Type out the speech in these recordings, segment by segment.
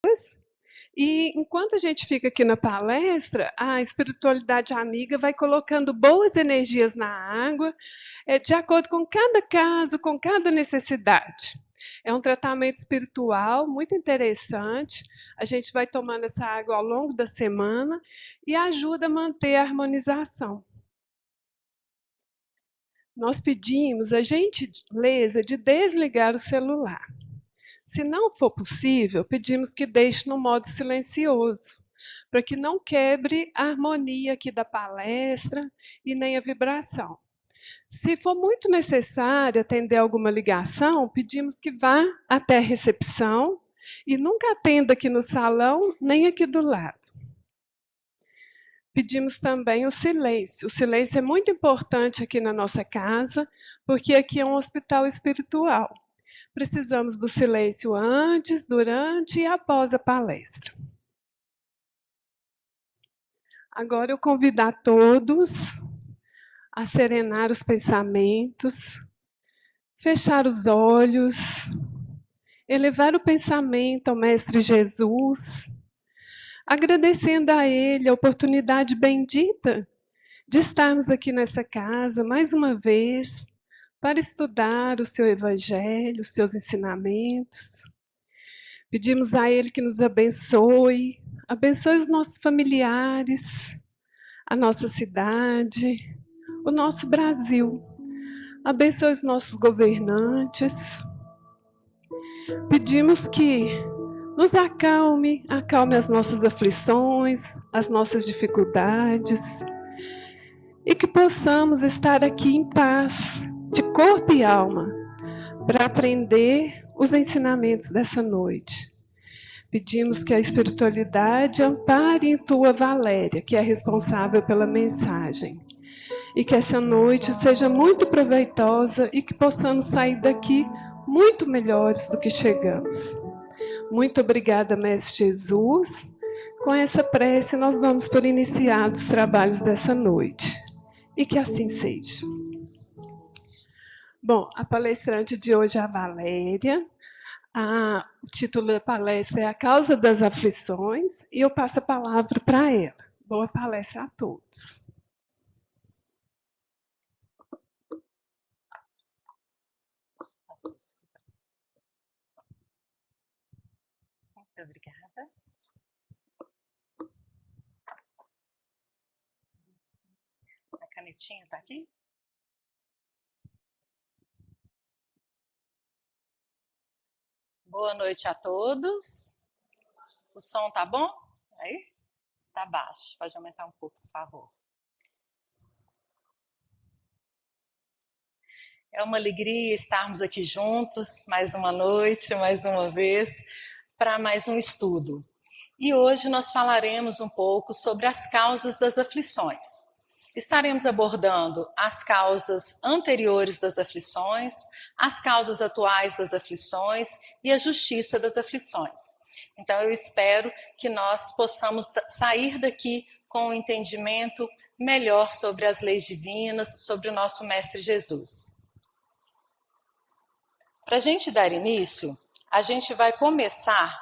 águas. E enquanto a gente fica aqui na palestra, a espiritualidade amiga vai colocando boas energias na água, de acordo com cada caso, com cada necessidade. É um tratamento espiritual muito interessante. A gente vai tomando essa água ao longo da semana e ajuda a manter a harmonização. Nós pedimos a gentileza de desligar o celular. Se não for possível, pedimos que deixe no modo silencioso, para que não quebre a harmonia aqui da palestra e nem a vibração. Se for muito necessário atender alguma ligação, pedimos que vá até a recepção e nunca atenda aqui no salão, nem aqui do lado. Pedimos também o silêncio. O silêncio é muito importante aqui na nossa casa, porque aqui é um hospital espiritual. Precisamos do silêncio antes, durante e após a palestra. Agora eu convido a todos a serenar os pensamentos, fechar os olhos, elevar o pensamento ao Mestre Jesus, agradecendo a Ele a oportunidade bendita de estarmos aqui nessa casa mais uma vez, para estudar o seu Evangelho, os seus ensinamentos. Pedimos a Ele que nos abençoe, abençoe os nossos familiares, a nossa cidade, o nosso Brasil. Abençoe os nossos governantes. Pedimos que nos acalme as nossas aflições, as nossas dificuldades, e que possamos estar aqui em paz, de corpo e alma, para aprender os ensinamentos dessa noite. Pedimos que a espiritualidade ampare em Tua Valéria, que é responsável pela mensagem, e que essa noite seja muito proveitosa e que possamos sair daqui muito melhores do que chegamos. Muito obrigada, Mestre Jesus. Com essa prece, nós damos por iniciados os trabalhos dessa noite. E que assim seja. Bom, a palestrante de hoje é a Valéria. O título da palestra é A Causa das Aflições, e eu passo a palavra para ela. Boa palestra a todos. Muito obrigada. A canetinha está aqui? Boa noite a todos. O som tá bom? Aí? Tá baixo. Pode aumentar um pouco, por favor. É uma alegria estarmos aqui juntos, mais uma noite, mais uma vez, para mais um estudo. E hoje nós falaremos um pouco sobre as causas das aflições. Estaremos abordando as causas anteriores das aflições, as causas atuais das aflições e a justiça das aflições. Então eu espero que nós possamos sair daqui com um entendimento melhor sobre as leis divinas, sobre o nosso Mestre Jesus. Para a gente dar início, a gente vai começar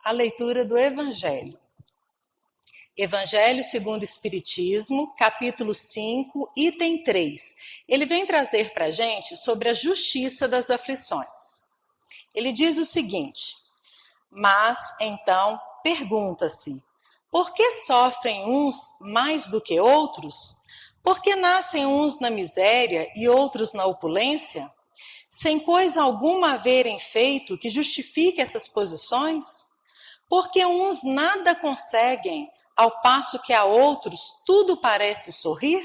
a leitura do Evangelho. Evangelho segundo o Espiritismo, capítulo 5, item 3. Ele vem trazer para a gente sobre a justiça das aflições. Ele diz o seguinte: mas, então, pergunta-se, por que sofrem uns mais do que outros? Por que nascem uns na miséria e outros na opulência? Sem coisa alguma haverem feito que justifique essas posições? Porque uns nada conseguem, ao passo que a outros tudo parece sorrir?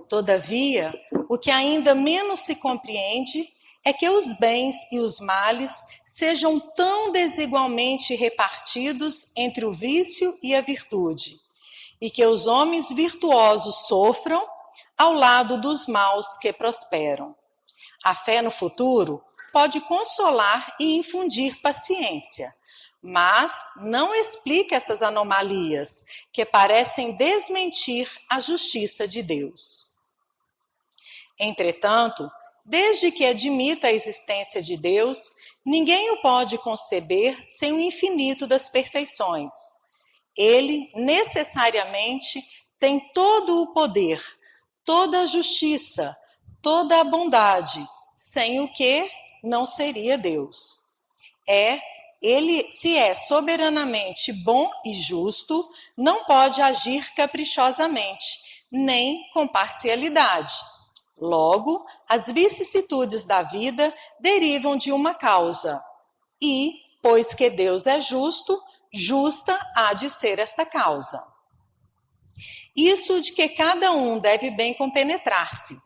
Todavia, o que ainda menos se compreende é que os bens e os males sejam tão desigualmente repartidos entre o vício e a virtude, e que os homens virtuosos sofram ao lado dos maus que prosperam. A fé no futuro pode consolar e infundir paciência, mas não explica essas anomalias que parecem desmentir a justiça de Deus. Entretanto, desde que admita a existência de Deus, Ninguém o pode conceber sem o infinito das perfeições. Ele necessariamente tem todo o poder, toda a justiça, toda a bondade, sem o que não seria Deus. Ele, se é soberanamente bom e justo, não pode agir caprichosamente, nem com parcialidade. Logo, as vicissitudes da vida derivam de uma causa. E, pois que Deus é justo, justa há de ser esta causa. Isso de que cada um deve bem compenetrar-se.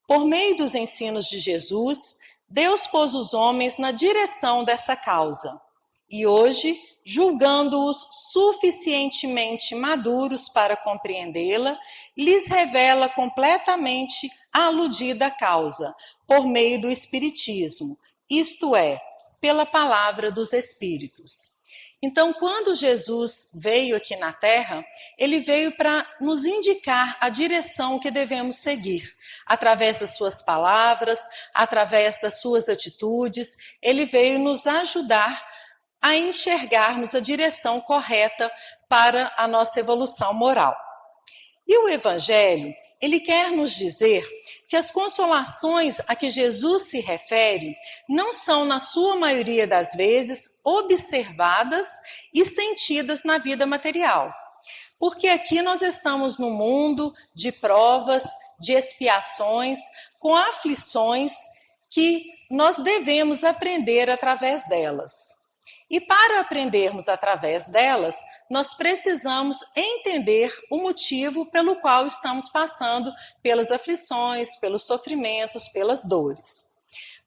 Por meio dos ensinos de Jesus, Deus pôs os homens na direção dessa causa. E hoje, julgando-os suficientemente maduros para compreendê-la, lhes revela completamente a aludida causa, por meio do Espiritismo, isto é, pela palavra dos Espíritos. Então, quando Jesus veio aqui na Terra, ele veio para nos indicar a direção que devemos seguir. Através das suas palavras, através das suas atitudes, ele veio nos ajudar a enxergarmos a direção correta para a nossa evolução moral. E o Evangelho, ele quer nos dizer que as consolações a que Jesus se refere não são, na sua maioria das vezes, observadas e sentidas na vida material. Porque aqui nós estamos num mundo de provas, de expiações, com aflições que nós devemos aprender através delas. E para aprendermos através delas, nós precisamos entender o motivo pelo qual estamos passando pelas aflições, pelos sofrimentos, pelas dores.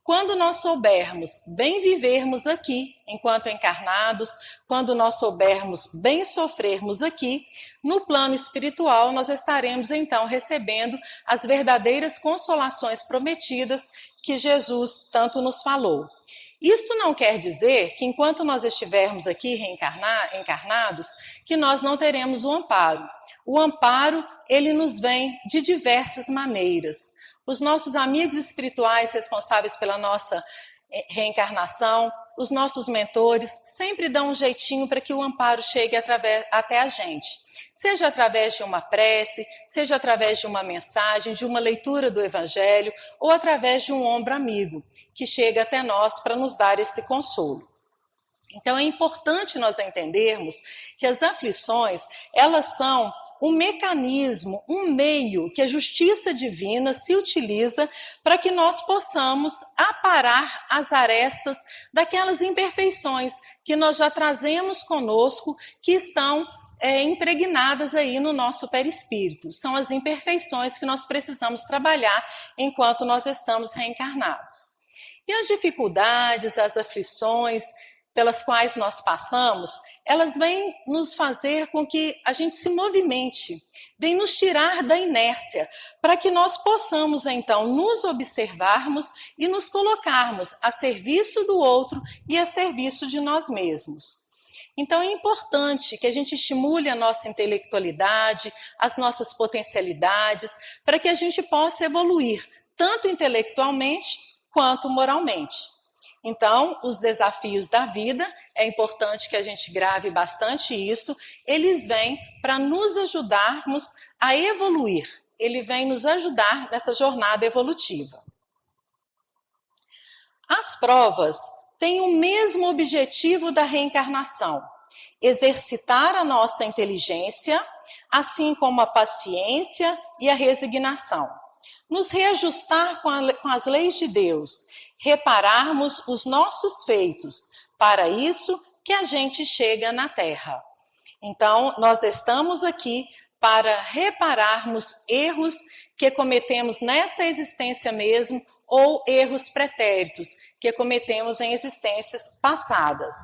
Quando nós soubermos bem vivermos aqui, enquanto encarnados, quando nós soubermos bem sofrermos aqui, no plano espiritual nós estaremos então recebendo as verdadeiras consolações prometidas que Jesus tanto nos falou. Isso não quer dizer que enquanto nós estivermos aqui encarnados, que nós não teremos o amparo. O amparo, ele nos vem de diversas maneiras. Os nossos amigos espirituais responsáveis pela nossa reencarnação, os nossos mentores, sempre dão um jeitinho para que o amparo chegue até a gente. Seja através de uma prece, seja através de uma mensagem, de uma leitura do Evangelho, ou através de um ombro amigo, que chega até nós para nos dar esse consolo. Então é importante nós entendermos que as aflições, elas são um mecanismo, um meio que a justiça divina se utiliza para que nós possamos aparar as arestas daquelas imperfeições que nós já trazemos conosco, que estão impregnadas aí no nosso perispírito. São as imperfeições que nós precisamos trabalhar enquanto nós estamos reencarnados. E as dificuldades, as aflições pelas quais nós passamos, elas vêm nos fazer com que a gente se movimente, vêm nos tirar da inércia, para que nós possamos então nos observarmos e nos colocarmos a serviço do outro e a serviço de nós mesmos. Então é importante que a gente estimule a nossa intelectualidade, as nossas potencialidades, para que a gente possa evoluir, tanto intelectualmente quanto moralmente. Então, os desafios da vida, é importante que a gente grave bastante isso, eles vêm para nos ajudarmos a evoluir, ele vem nos ajudar nessa jornada evolutiva. As provas têm o mesmo objetivo da reencarnação: exercitar a nossa inteligência, assim como a paciência e a resignação, nos reajustar com as leis de Deus, repararmos os nossos feitos, para isso que a gente chega na Terra. Então, nós estamos aqui para repararmos erros que cometemos nesta existência mesmo, ou erros pretéritos que cometemos em existências passadas.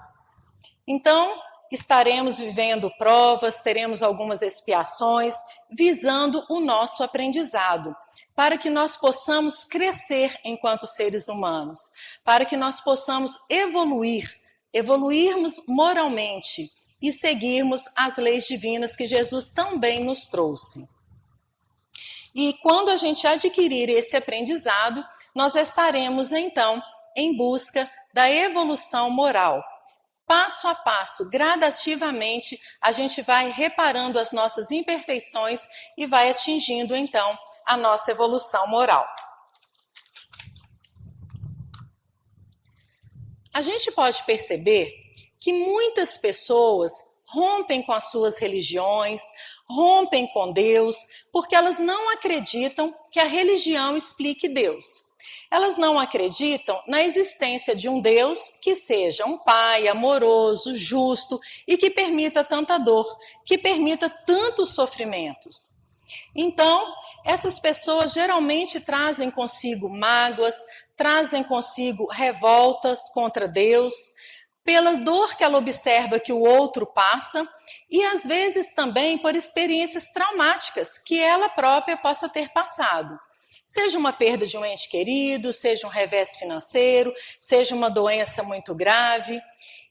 Então, estaremos vivendo provas, teremos algumas expiações, visando o nosso aprendizado, para que nós possamos crescer enquanto seres humanos, para que nós possamos evoluirmos moralmente e seguirmos as leis divinas que Jesus também nos trouxe. E quando a gente adquirir esse aprendizado, nós estaremos então em busca da evolução moral. Passo a passo, gradativamente, a gente vai reparando as nossas imperfeições e vai atingindo, então, a nossa evolução moral. A gente pode perceber que muitas pessoas rompem com as suas religiões, rompem com Deus, porque elas não acreditam que a religião explique Deus. Elas não acreditam na existência de um Deus que seja um Pai amoroso, justo e que permita tanta dor, que permita tantos sofrimentos. Então, essas pessoas geralmente trazem consigo mágoas, trazem consigo revoltas contra Deus, pela dor que ela observa que o outro passa e às vezes também por experiências traumáticas que ela própria possa ter passado. Seja uma perda de um ente querido, seja um revés financeiro, seja uma doença muito grave.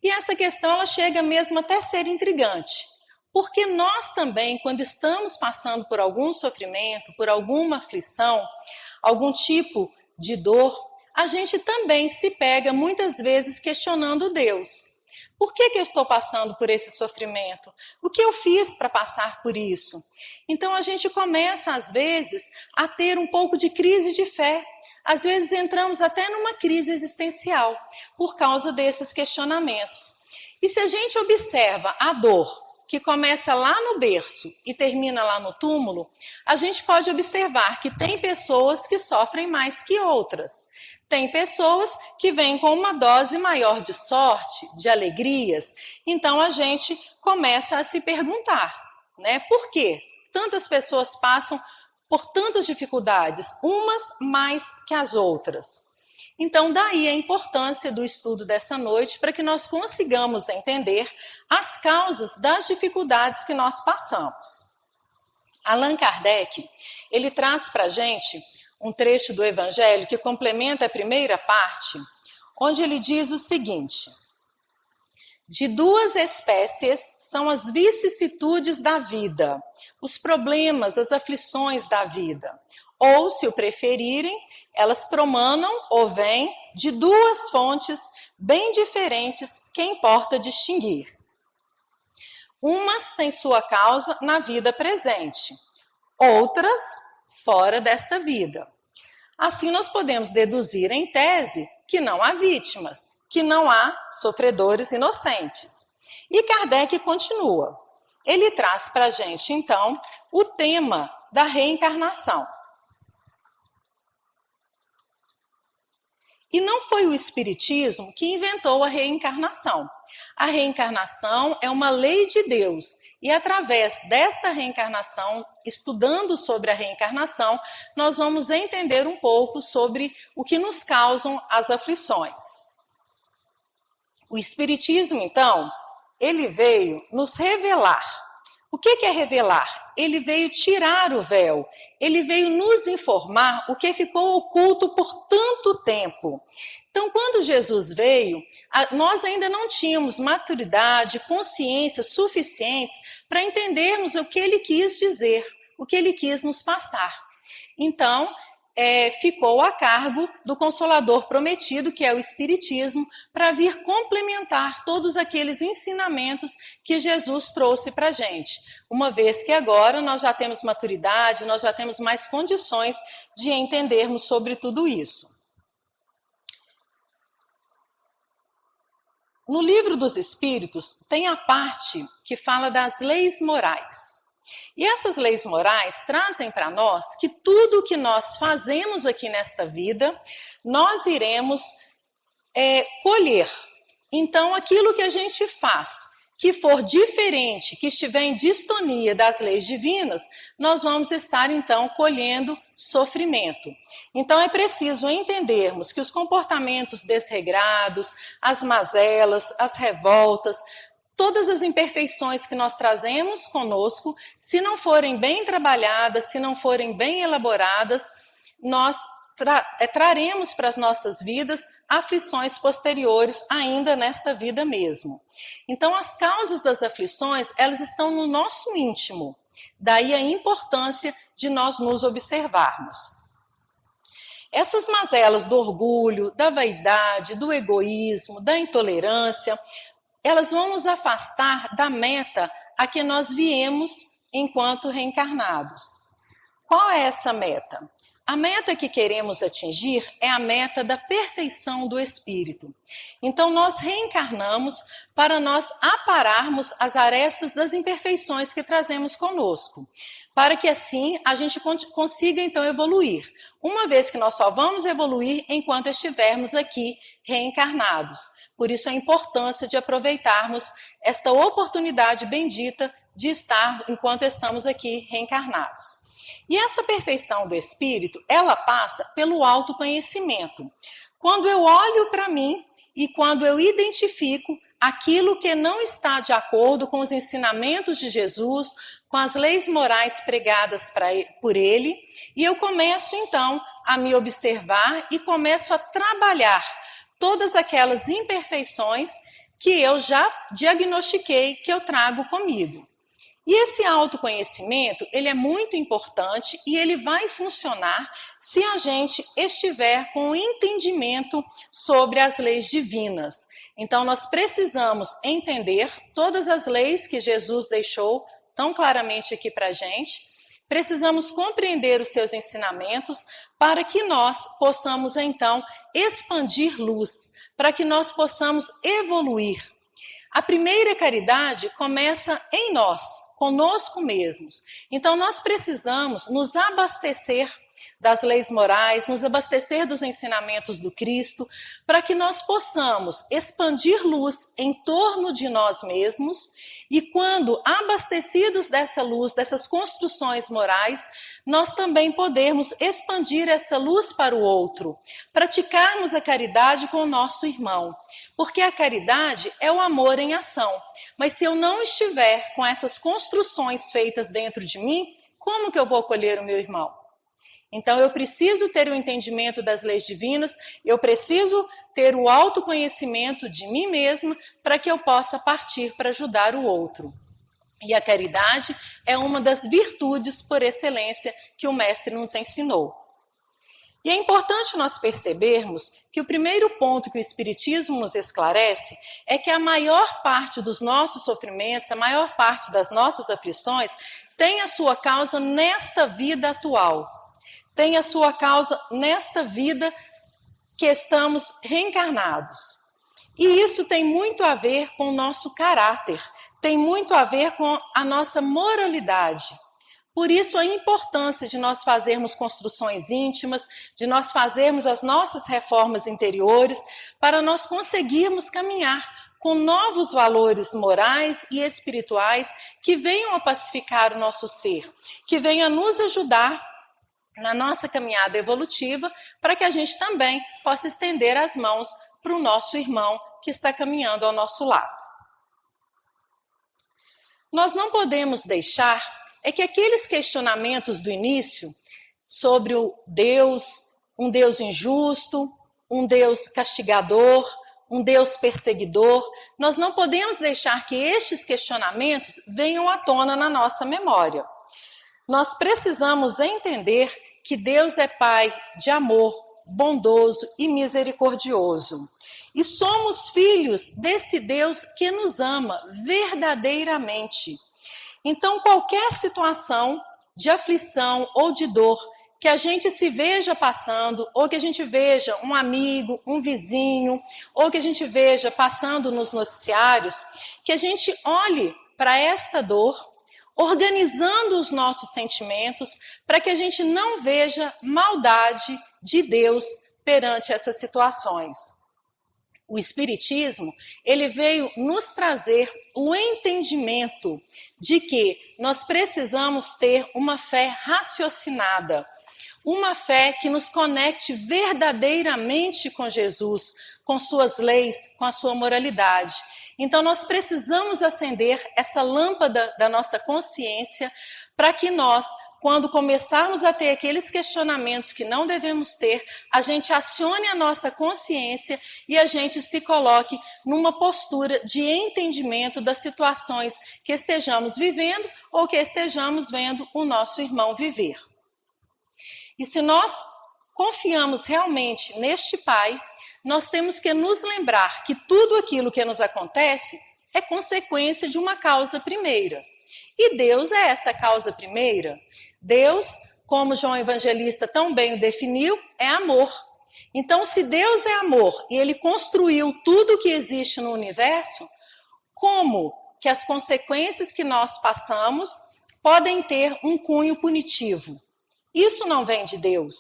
E essa questão ela chega mesmo até a ser intrigante, porque nós também, quando estamos passando por algum sofrimento, por alguma aflição, algum tipo de dor, a gente também se pega muitas vezes questionando Deus. Por que eu estou passando por esse sofrimento? O que eu fiz para passar por isso? Então a gente começa, às vezes, a ter um pouco de crise de fé. Às vezes entramos até numa crise existencial por causa desses questionamentos. E se a gente observa a dor que começa lá no berço e termina lá no túmulo, a gente pode observar que tem pessoas que sofrem mais que outras. Tem pessoas que vêm com uma dose maior de sorte, de alegrias. Então a gente começa a se perguntar, né? Por quê? Tantas pessoas passam por tantas dificuldades, umas mais que as outras. Então, daí a importância do estudo dessa noite para que nós consigamos entender as causas das dificuldades que nós passamos. Allan Kardec, ele traz para a gente um trecho do Evangelho que complementa a primeira parte, onde ele diz o seguinte: de duas espécies são as vicissitudes da vida, os problemas, as aflições da vida. Ou, se o preferirem, elas promanam ou vêm de duas fontes bem diferentes que importa distinguir. Umas têm sua causa na vida presente, outras fora desta vida. Assim nós podemos deduzir em tese que não há vítimas, que não há sofredores inocentes. E Kardec continua. Ele traz para a gente, então, o tema da reencarnação. E não foi o Espiritismo que inventou a reencarnação. A reencarnação é uma lei de Deus. E através desta reencarnação, estudando sobre a reencarnação, nós vamos entender um pouco sobre o que nos causam as aflições. O Espiritismo, então, ele veio nos revelar. O que é revelar? Ele veio tirar o véu, ele veio nos informar o que ficou oculto por tanto tempo. Então, quando Jesus veio, nós ainda não tínhamos maturidade, consciência suficientes para entendermos o que ele quis dizer, o que ele quis nos passar. Então, ficou a cargo do Consolador Prometido, que é o Espiritismo, para vir complementar todos aqueles ensinamentos que Jesus trouxe para a gente. Uma vez que agora nós já temos maturidade, nós já temos mais condições de entendermos sobre tudo isso. No Livro dos Espíritos tem a parte que fala das leis morais. E essas leis morais trazem para nós que tudo o que nós fazemos aqui nesta vida, nós iremos colher. Então, aquilo que a gente faz, que for diferente, que estiver em distonia das leis divinas, nós vamos estar, então, colhendo sofrimento. Então, é preciso entendermos que os comportamentos desregrados, as mazelas, as revoltas, todas as imperfeições que nós trazemos conosco, se não forem bem trabalhadas, se não forem bem elaboradas, nós traremos para as nossas vidas aflições posteriores ainda nesta vida mesmo. Então, as causas das aflições, elas estão no nosso íntimo. Daí a importância de nós nos observarmos. Essas mazelas do orgulho, da vaidade, do egoísmo, da intolerância, elas vão nos afastar da meta a que nós viemos enquanto reencarnados. Qual é essa meta? A meta que queremos atingir é a meta da perfeição do espírito. Então nós reencarnamos para nós apararmos as arestas das imperfeições que trazemos conosco, para que assim a gente consiga então evoluir, uma vez que nós só vamos evoluir enquanto estivermos aqui reencarnados. Por isso a importância de aproveitarmos esta oportunidade bendita de estar enquanto estamos aqui reencarnados. E essa perfeição do espírito, ela passa pelo autoconhecimento. Quando eu olho para mim e quando eu identifico aquilo que não está de acordo com os ensinamentos de Jesus, com as leis morais pregadas por ele, e eu começo então a me observar e começo a trabalhar todas aquelas imperfeições que eu já diagnostiquei, que eu trago comigo. E esse autoconhecimento, ele é muito importante e ele vai funcionar se a gente estiver com o entendimento sobre as leis divinas. Então, nós precisamos entender todas as leis que Jesus deixou tão claramente aqui para a gente, precisamos compreender os seus ensinamentos para que nós possamos, então, expandir luz, para que nós possamos evoluir. A primeira caridade começa em nós, conosco mesmos. Então nós precisamos nos abastecer das leis morais, nos abastecer dos ensinamentos do Cristo, para que nós possamos expandir luz em torno de nós mesmos e quando abastecidos dessa luz, dessas construções morais, nós também podemos expandir essa luz para o outro, praticarmos a caridade com o nosso irmão. Porque a caridade é o amor em ação. Mas se eu não estiver com essas construções feitas dentro de mim, como que eu vou acolher o meu irmão? Então eu preciso ter o entendimento das leis divinas, eu preciso ter o autoconhecimento de mim mesma para que eu possa partir para ajudar o outro. E a caridade é uma das virtudes por excelência que o Mestre nos ensinou. E é importante nós percebermos que o primeiro ponto que o Espiritismo nos esclarece é que a maior parte dos nossos sofrimentos, a maior parte das nossas aflições, tem a sua causa nesta vida atual. Tem a sua causa nesta vida que estamos reencarnados. E isso tem muito a ver com o nosso caráter, tem muito a ver com a nossa moralidade. Por isso a importância de nós fazermos construções íntimas, de nós fazermos as nossas reformas interiores, para nós conseguirmos caminhar com novos valores morais e espirituais que venham a pacificar o nosso ser, que venham a nos ajudar na nossa caminhada evolutiva, para que a gente também possa estender as mãos para o nosso irmão que está caminhando ao nosso lado. Nós não podemos deixar que aqueles questionamentos do início sobre o Deus, um Deus injusto, um Deus castigador, um Deus perseguidor, nós não podemos deixar que estes questionamentos venham à tona na nossa memória. Nós precisamos entender que Deus é Pai de amor, bondoso e misericordioso. E somos filhos desse Deus que nos ama verdadeiramente. Então, qualquer situação de aflição ou de dor que a gente se veja passando, ou que a gente veja um amigo, um vizinho, ou que a gente veja passando nos noticiários, que a gente olhe para esta dor, organizando os nossos sentimentos, para que a gente não veja maldade de Deus perante essas situações. O Espiritismo, ele veio nos trazer o entendimento de que nós precisamos ter uma fé raciocinada, uma fé que nos conecte verdadeiramente com Jesus, com suas leis, com a sua moralidade. Então nós precisamos acender essa lâmpada da nossa consciência para que nós, quando começarmos a ter aqueles questionamentos que não devemos ter, a gente acione a nossa consciência e a gente se coloque numa postura de entendimento das situações que estejamos vivendo ou que estejamos vendo o nosso irmão viver. E se nós confiamos realmente neste Pai, nós temos que nos lembrar que tudo aquilo que nos acontece é consequência de uma causa primeira. E Deus é esta causa primeira. Deus, como João Evangelista tão bem o definiu, é amor. Então, se Deus é amor e Ele construiu tudo que existe no universo, como que as consequências que nós passamos podem ter um cunho punitivo? Isso não vem de Deus,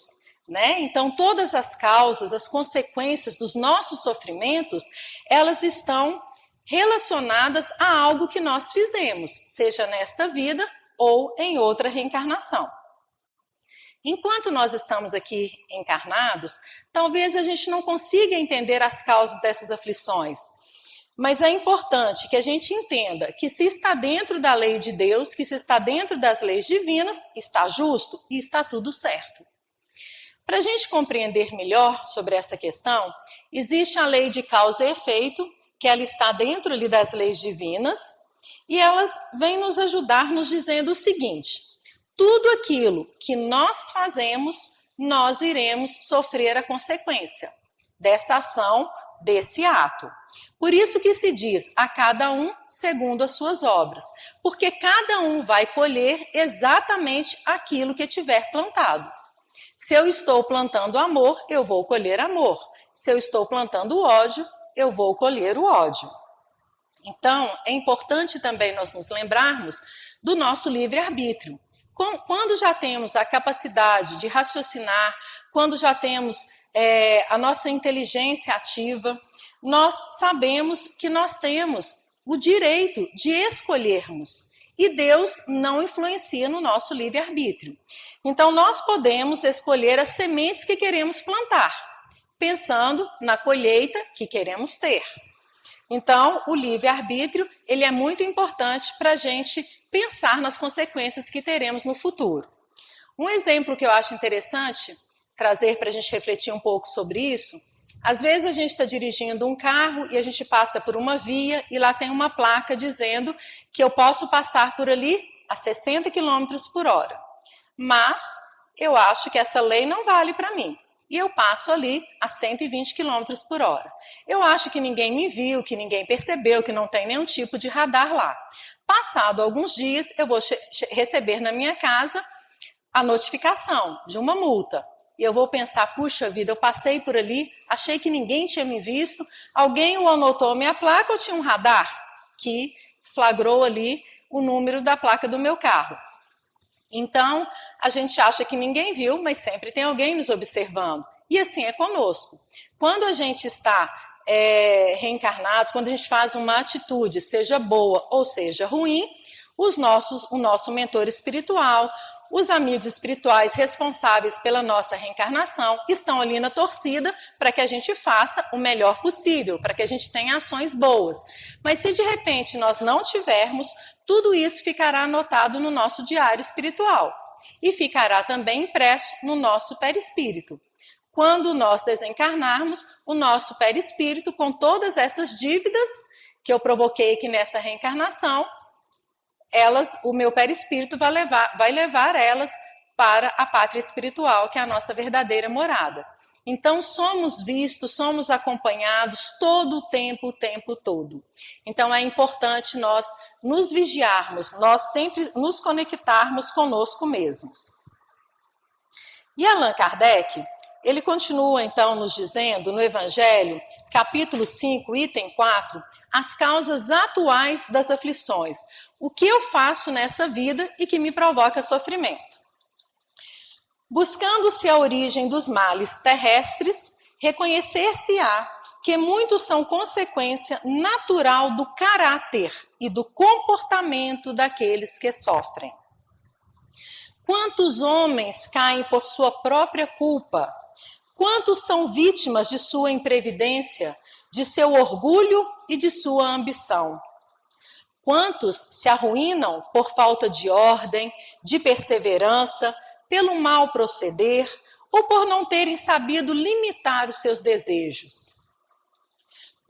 né? Então, todas as causas, as consequências dos nossos sofrimentos, elas estão relacionadas a algo que nós fizemos, seja nesta vida ou em outra reencarnação. Enquanto nós estamos aqui encarnados, talvez a gente não consiga entender as causas dessas aflições, mas é importante que a gente entenda que se está dentro da lei de Deus, que se está dentro das leis divinas, está justo e está tudo certo. Para a gente compreender melhor sobre essa questão, existe a lei de causa e efeito, que ela está dentro ali das leis divinas, e elas vêm nos ajudar nos dizendo o seguinte: tudo aquilo que nós fazemos, nós iremos sofrer a consequência dessa ação, desse ato. Por isso que se diz a cada um segundo as suas obras, porque cada um vai colher exatamente aquilo que tiver plantado. Se eu estou plantando amor, eu vou colher amor. Se eu estou plantando ódio, eu vou colher o ódio. Então, é importante também nós nos lembrarmos do nosso livre-arbítrio. Quando já temos a capacidade de raciocinar, quando já temos a nossa inteligência ativa, nós sabemos que nós temos o direito de escolhermos. E Deus não influencia no nosso livre-arbítrio. Então, nós podemos escolher as sementes que queremos plantar, pensando na colheita que queremos ter. Então, o livre-arbítrio, ele é muito importante para a gente pensar nas consequências que teremos no futuro. Um exemplo que eu acho interessante trazer para a gente refletir um pouco sobre isso, às vezes a gente está dirigindo um carro e a gente passa por uma via e lá tem uma placa dizendo que eu posso passar por ali a 60 km por hora. Mas eu acho que essa lei não vale para mim. E eu passo ali a 120 km por hora. Eu acho que ninguém me viu, que ninguém percebeu, que não tem nenhum tipo de radar lá. Passado alguns dias, eu vou receber na minha casa a notificação de uma multa. E eu vou pensar, puxa vida, eu passei por ali, achei que ninguém tinha me visto, alguém o anotou a minha placa ou tinha um radar que flagrou ali o número da placa do meu carro. Então, a gente acha que ninguém viu, mas sempre tem alguém nos observando. E assim é conosco. Quando a gente está reencarnados, quando a gente faz uma atitude, seja boa ou seja ruim, o nosso mentor espiritual, os amigos espirituais responsáveis pela nossa reencarnação estão ali na torcida para que a gente faça o melhor possível, para que a gente tenha ações boas. Mas se de repente nós não tivermos, tudo isso ficará anotado no nosso diário espiritual e ficará também impresso no nosso perispírito. Quando nós desencarnarmos, o nosso perispírito, com todas essas dívidas que eu provoquei aqui nessa reencarnação, o meu perispírito vai levar elas para a pátria espiritual, que é a nossa verdadeira morada. Então, somos vistos, somos acompanhados todo o tempo todo. Então, é importante nós nos vigiarmos, nós sempre nos conectarmos conosco mesmos. E Allan Kardec, ele continua, então, nos dizendo, no Evangelho, capítulo 5, item 4, as causas atuais das aflições. O que eu faço nessa vida e que me provoca sofrimento? Buscando-se a origem dos males terrestres, reconhecer-se-á que muitos são consequência natural do caráter e do comportamento daqueles que sofrem. Quantos homens caem por sua própria culpa? Quantos são vítimas de sua imprevidência, de seu orgulho e de sua ambição? Quantos se arruinam por falta de ordem, de perseverança, pelo mal proceder ou por não terem sabido limitar os seus desejos?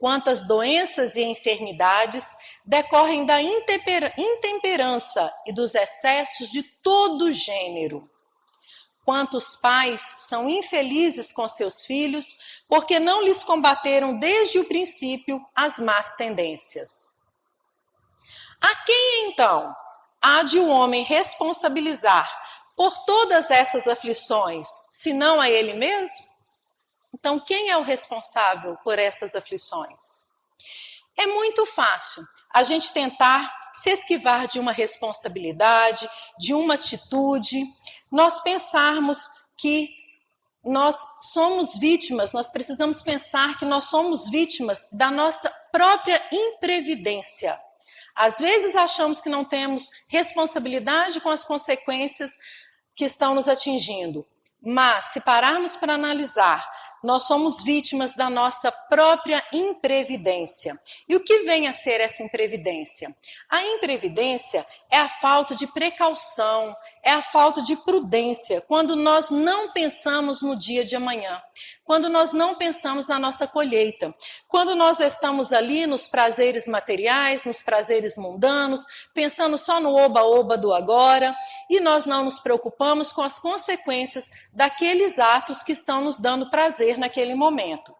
Quantas doenças e enfermidades decorrem da intemperança e dos excessos de todo gênero? Quantos pais são infelizes com seus filhos porque não lhes combateram desde o princípio as más tendências. A quem, então, há de o homem responsabilizar por todas essas aflições, senão a ele mesmo? Então, quem é o responsável por estas aflições? É muito fácil a gente tentar se esquivar de uma responsabilidade, de uma atitude, nós pensarmos que nós somos vítimas, nós precisamos pensar que nós somos vítimas da nossa própria imprevidência. Às vezes achamos que não temos responsabilidade com as consequências que estão nos atingindo, mas se pararmos para analisar, nós somos vítimas da nossa própria imprevidência. E o que vem a ser essa imprevidência? A imprevidência é a falta de precaução, é a falta de prudência, quando nós não pensamos no dia de amanhã, quando nós não pensamos na nossa colheita, quando nós estamos ali nos prazeres materiais, nos prazeres mundanos, pensando só no oba-oba do agora, e nós não nos preocupamos com as consequências daqueles atos que estão nos dando prazer naquele momento.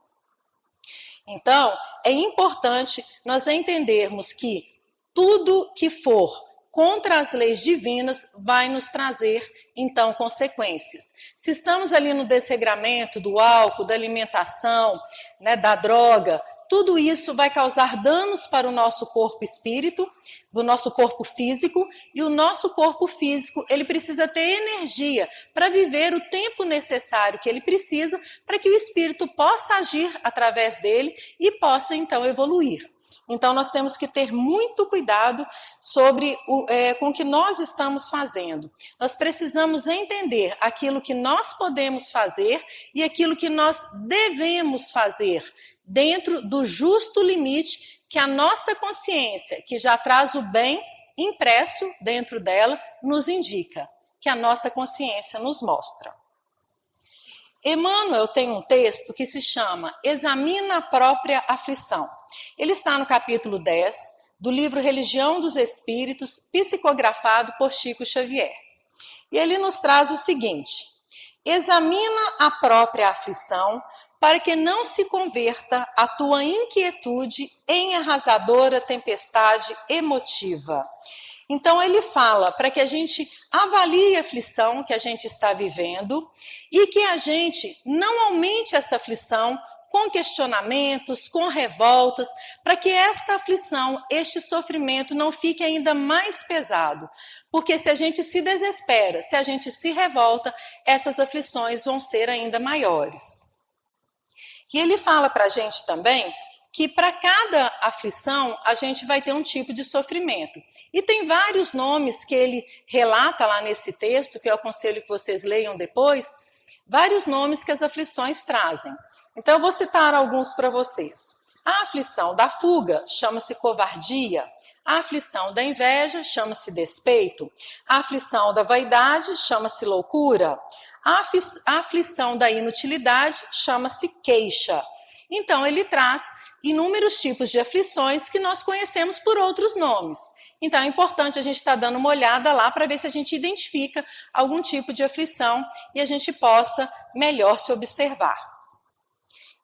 Então, é importante nós entendermos que tudo que for contra as leis divinas vai nos trazer, então, consequências. Se estamos ali no desregramento do álcool, da alimentação, né, da droga, tudo isso vai causar danos para o nosso corpo espírito, do nosso corpo físico, e o nosso corpo físico, ele precisa ter energia para viver o tempo necessário que ele precisa para que o espírito possa agir através dele e possa, então, evoluir. Então, nós temos que ter muito cuidado com o que nós estamos fazendo. Nós precisamos entender aquilo que nós podemos fazer e aquilo que nós devemos fazer, dentro do justo limite que a nossa consciência, que já traz o bem impresso dentro dela, nos indica, que a nossa consciência nos mostra. Emmanuel tem um texto que se chama Examina a Própria Aflição. Ele está no capítulo 10 do livro Religião dos Espíritos, psicografado por Chico Xavier. E ele nos traz o seguinte: examina a própria aflição para que não se converta a tua inquietude em arrasadora tempestade emotiva. Então ele fala para que a gente avalie a aflição que a gente está vivendo e que a gente não aumente essa aflição com questionamentos, com revoltas, para que esta aflição, este sofrimento não fique ainda mais pesado. Porque se a gente se desespera, se a gente se revolta, essas aflições vão ser ainda maiores. E ele fala para a gente também que para cada aflição a gente vai ter um tipo de sofrimento. E tem vários nomes que ele relata lá nesse texto, que eu aconselho que vocês leiam depois, vários nomes que as aflições trazem. Então eu vou citar alguns para vocês. A aflição da fuga chama-se covardia, a aflição da inveja chama-se despeito, a aflição da vaidade chama-se loucura, a aflição da inutilidade chama-se queixa. Então ele traz inúmeros tipos de aflições que nós conhecemos por outros nomes. Então é importante a gente estar dando uma olhada lá para ver se a gente identifica algum tipo de aflição e a gente possa melhor se observar.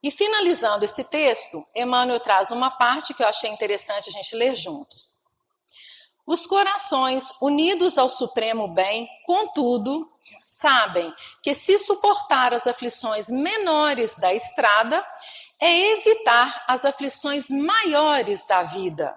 E finalizando esse texto, Emmanuel traz uma parte que eu achei interessante a gente ler juntos. Os corações unidos ao supremo bem, contudo, sabem que se suportar as aflições menores da estrada, é evitar as aflições maiores da vida.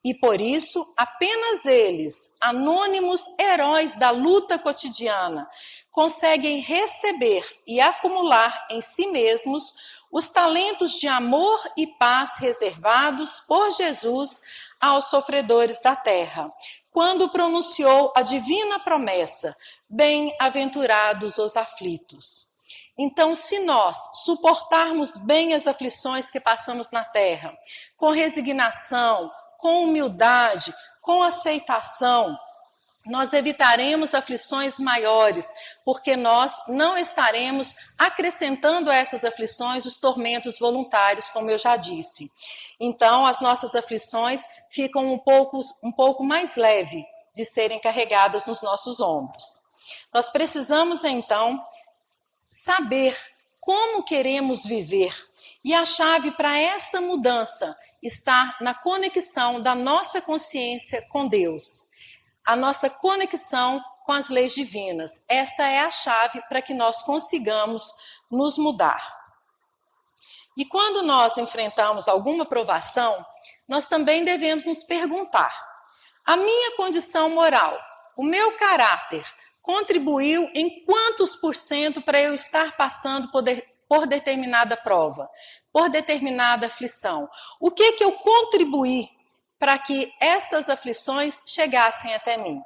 E por isso, apenas eles, anônimos heróis da luta cotidiana, conseguem receber e acumular em si mesmos os talentos de amor e paz reservados por Jesus aos sofredores da terra, quando pronunciou a divina promessa: bem-aventurados os aflitos. Então, se nós suportarmos bem as aflições que passamos na terra, com resignação, com humildade, com aceitação, nós evitaremos aflições maiores, porque nós não estaremos acrescentando a essas aflições os tormentos voluntários, como eu já disse. Então, as nossas aflições ficam um pouco mais leves de serem carregadas nos nossos ombros. Nós precisamos, então, saber como queremos viver. E a chave para essa mudança está na conexão da nossa consciência com Deus. A nossa conexão com as leis divinas. Esta é a chave para que nós consigamos nos mudar. E quando nós enfrentamos alguma provação, nós também devemos nos perguntar: a minha condição moral, o meu caráter, contribuiu em quantos por cento para eu estar passando por determinada prova, por determinada aflição? O que eu contribuí para que estas aflições chegassem até mim?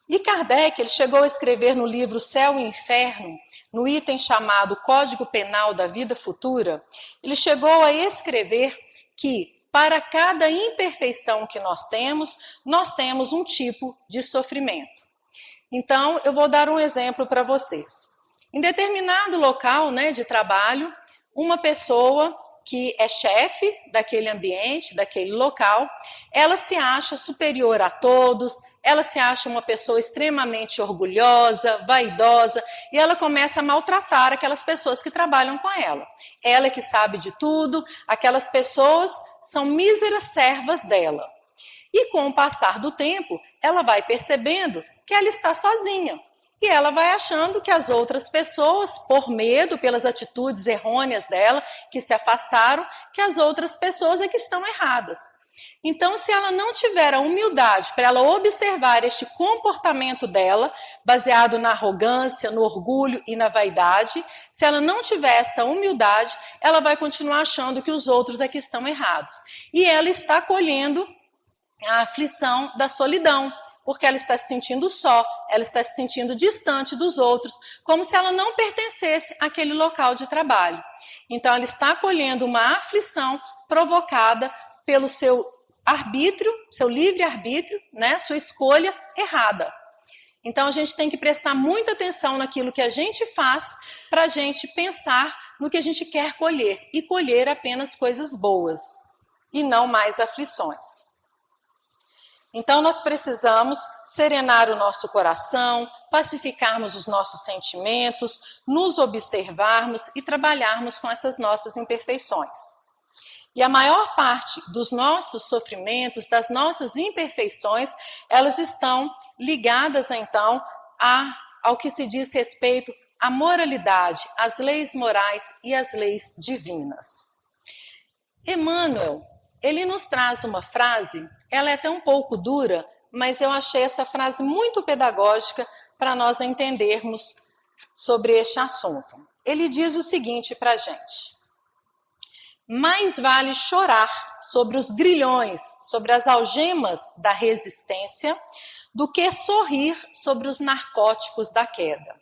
E Kardec, ele chegou a escrever no livro Céu e Inferno, no item chamado Código Penal da Vida Futura, ele chegou a escrever que para cada imperfeição que nós temos um tipo de sofrimento. Então, eu vou dar um exemplo para vocês. Em determinado local, de trabalho, uma pessoa que é chefe daquele ambiente, daquele local, ela se acha superior a todos, ela se acha uma pessoa extremamente orgulhosa, vaidosa, e ela começa a maltratar aquelas pessoas que trabalham com ela. Ela é que sabe de tudo, aquelas pessoas são míseras servas dela. E com o passar do tempo, ela vai percebendo que ela está sozinha. E ela vai achando que as outras pessoas, por medo, pelas atitudes errôneas dela, que se afastaram, que as outras pessoas é que estão erradas. Então, se ela não tiver a humildade para ela observar este comportamento dela, baseado na arrogância, no orgulho e na vaidade, se ela não tiver esta humildade, ela vai continuar achando que os outros é que estão errados. E ela está colhendo a aflição da solidão, porque ela está se sentindo só, ela está se sentindo distante dos outros, como se ela não pertencesse àquele local de trabalho. Então, ela está colhendo uma aflição provocada pelo seu arbítrio, seu livre-arbítrio, sua escolha errada. Então, a gente tem que prestar muita atenção naquilo que a gente faz para a gente pensar no que a gente quer colher, e colher apenas coisas boas, e não mais aflições. Então, nós precisamos serenar o nosso coração, pacificarmos os nossos sentimentos, nos observarmos e trabalharmos com essas nossas imperfeições. E a maior parte dos nossos sofrimentos, das nossas imperfeições, elas estão ligadas, então, ao que se diz respeito à moralidade, às leis morais e às leis divinas. Emmanuel, ele nos traz uma frase, ela é até um pouco dura, mas eu achei essa frase muito pedagógica para nós entendermos sobre este assunto. Ele diz o seguinte para a gente: mais vale chorar sobre os grilhões, sobre as algemas da resistência, do que sorrir sobre os narcóticos da queda.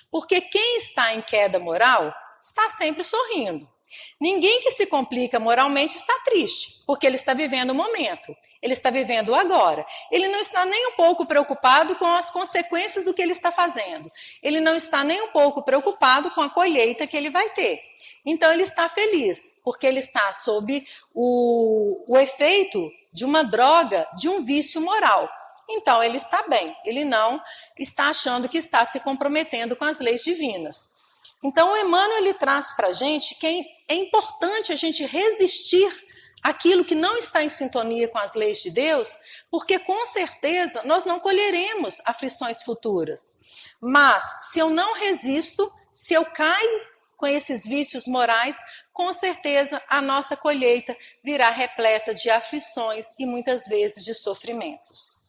Porque quem está em queda moral está sempre sorrindo. Ninguém que se complica moralmente está triste, porque ele está vivendo o momento, ele está vivendo o agora. Ele não está nem um pouco preocupado com as consequências do que ele está fazendo. Ele não está nem um pouco preocupado com a colheita que ele vai ter. Então ele está feliz, porque ele está sob o efeito de uma droga, de um vício moral. Então ele está bem, ele não está achando que está se comprometendo com as leis divinas. Então o Emmanuel ele traz para a gente que é importante a gente resistir àquilo que não está em sintonia com as leis de Deus, porque com certeza nós não colheremos aflições futuras. Mas se eu não resisto, se eu caio com esses vícios morais, com certeza a nossa colheita virá repleta de aflições e muitas vezes de sofrimentos.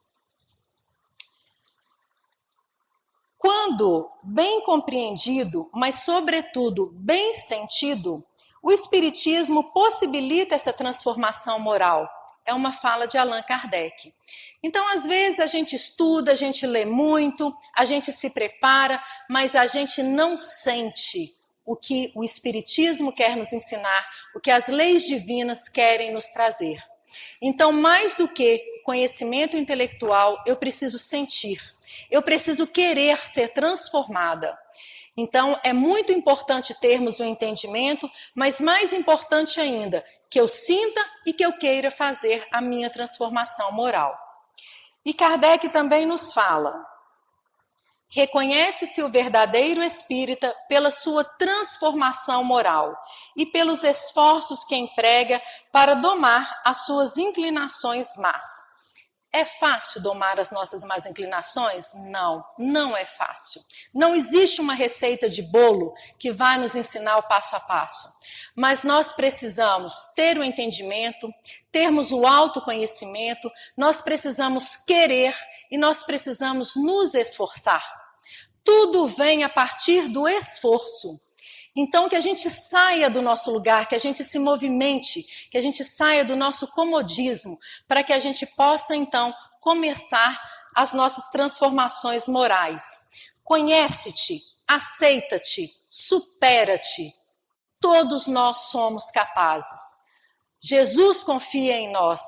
Quando bem compreendido, mas sobretudo bem sentido, o Espiritismo possibilita essa transformação moral. É uma fala de Allan Kardec. Então, às vezes, a gente estuda, a gente lê muito, a gente se prepara, mas a gente não sente o que o Espiritismo quer nos ensinar, o que as leis divinas querem nos trazer. Então, mais do que conhecimento intelectual, eu preciso sentir. Eu preciso querer ser transformada. Então, é muito importante termos um entendimento, mas mais importante ainda, que eu sinta e que eu queira fazer a minha transformação moral. E Kardec também nos fala: Reconhece-se o verdadeiro espírita pela sua transformação moral e pelos esforços que emprega para domar as suas inclinações más. É fácil domar as nossas más inclinações? Não, não é fácil. Não existe uma receita de bolo que vai nos ensinar o passo a passo. Mas nós precisamos ter o entendimento, termos o autoconhecimento, nós precisamos querer e nós precisamos nos esforçar. Tudo vem a partir do esforço. Então, que a gente saia do nosso lugar, que a gente se movimente, que a gente saia do nosso comodismo, para que a gente possa, então, começar as nossas transformações morais. Conhece-te, aceita-te, supera-te. Todos nós somos capazes. Jesus confia em nós,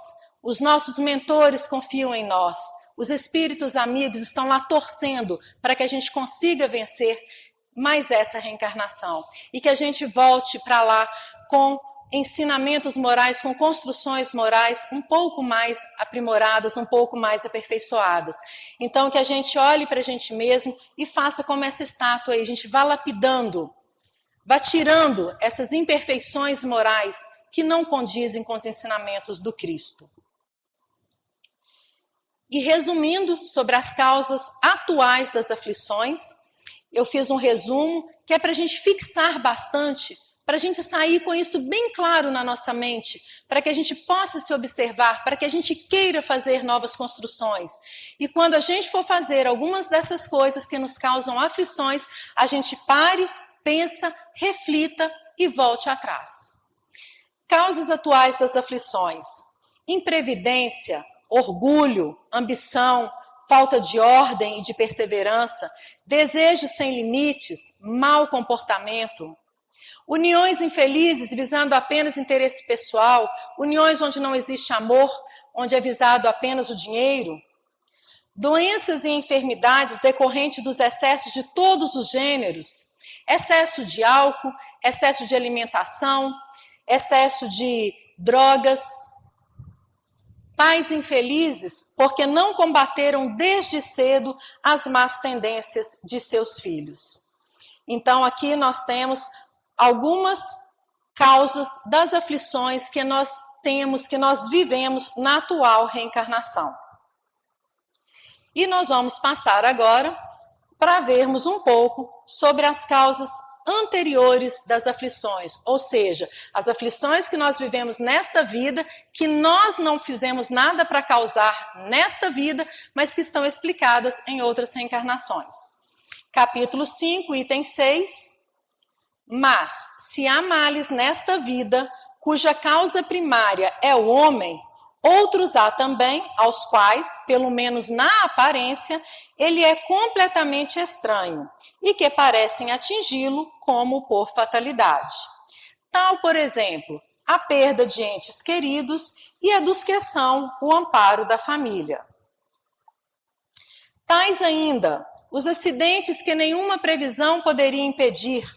os nossos mentores confiam em nós, os espíritos amigos estão lá torcendo para que a gente consiga vencer mais essa reencarnação e que a gente volte para lá com ensinamentos morais, com construções morais um pouco mais aprimoradas, um pouco mais aperfeiçoadas. Então que a gente olhe para a gente mesmo e faça como essa estátua aí, a gente vá lapidando, vá tirando essas imperfeições morais que não condizem com os ensinamentos do Cristo. E resumindo sobre as causas atuais das aflições, eu fiz um resumo que é para a gente fixar bastante, para a gente sair com isso bem claro na nossa mente, para que a gente possa se observar, para que a gente queira fazer novas construções. E quando a gente for fazer algumas dessas coisas que nos causam aflições, a gente pare, pensa, reflita e volte atrás. Causas atuais das aflições: imprevidência, orgulho, ambição, falta de ordem e de perseverança, desejos sem limites, mau comportamento, uniões infelizes visando apenas interesse pessoal, uniões onde não existe amor, onde é visado apenas o dinheiro, doenças e enfermidades decorrentes dos excessos de todos os gêneros, excesso de álcool, excesso de alimentação, excesso de drogas, pais infelizes porque não combateram desde cedo as más tendências de seus filhos. Então aqui nós temos algumas causas das aflições que nós temos, que nós vivemos na atual reencarnação. E nós vamos passar agora para vermos um pouco sobre as causas anteriores das aflições, ou seja, as aflições que nós vivemos nesta vida, que nós não fizemos nada para causar nesta vida, mas que estão explicadas em outras reencarnações. Capítulo 5, item 6. Mas, se há males nesta vida, cuja causa primária é o homem, outros há também, aos quais, pelo menos na aparência, ele é completamente estranho e que parecem atingi-lo como por fatalidade. Tal, por exemplo, a perda de entes queridos e a dos que são o amparo da família. Tais ainda, os acidentes que nenhuma previsão poderia impedir,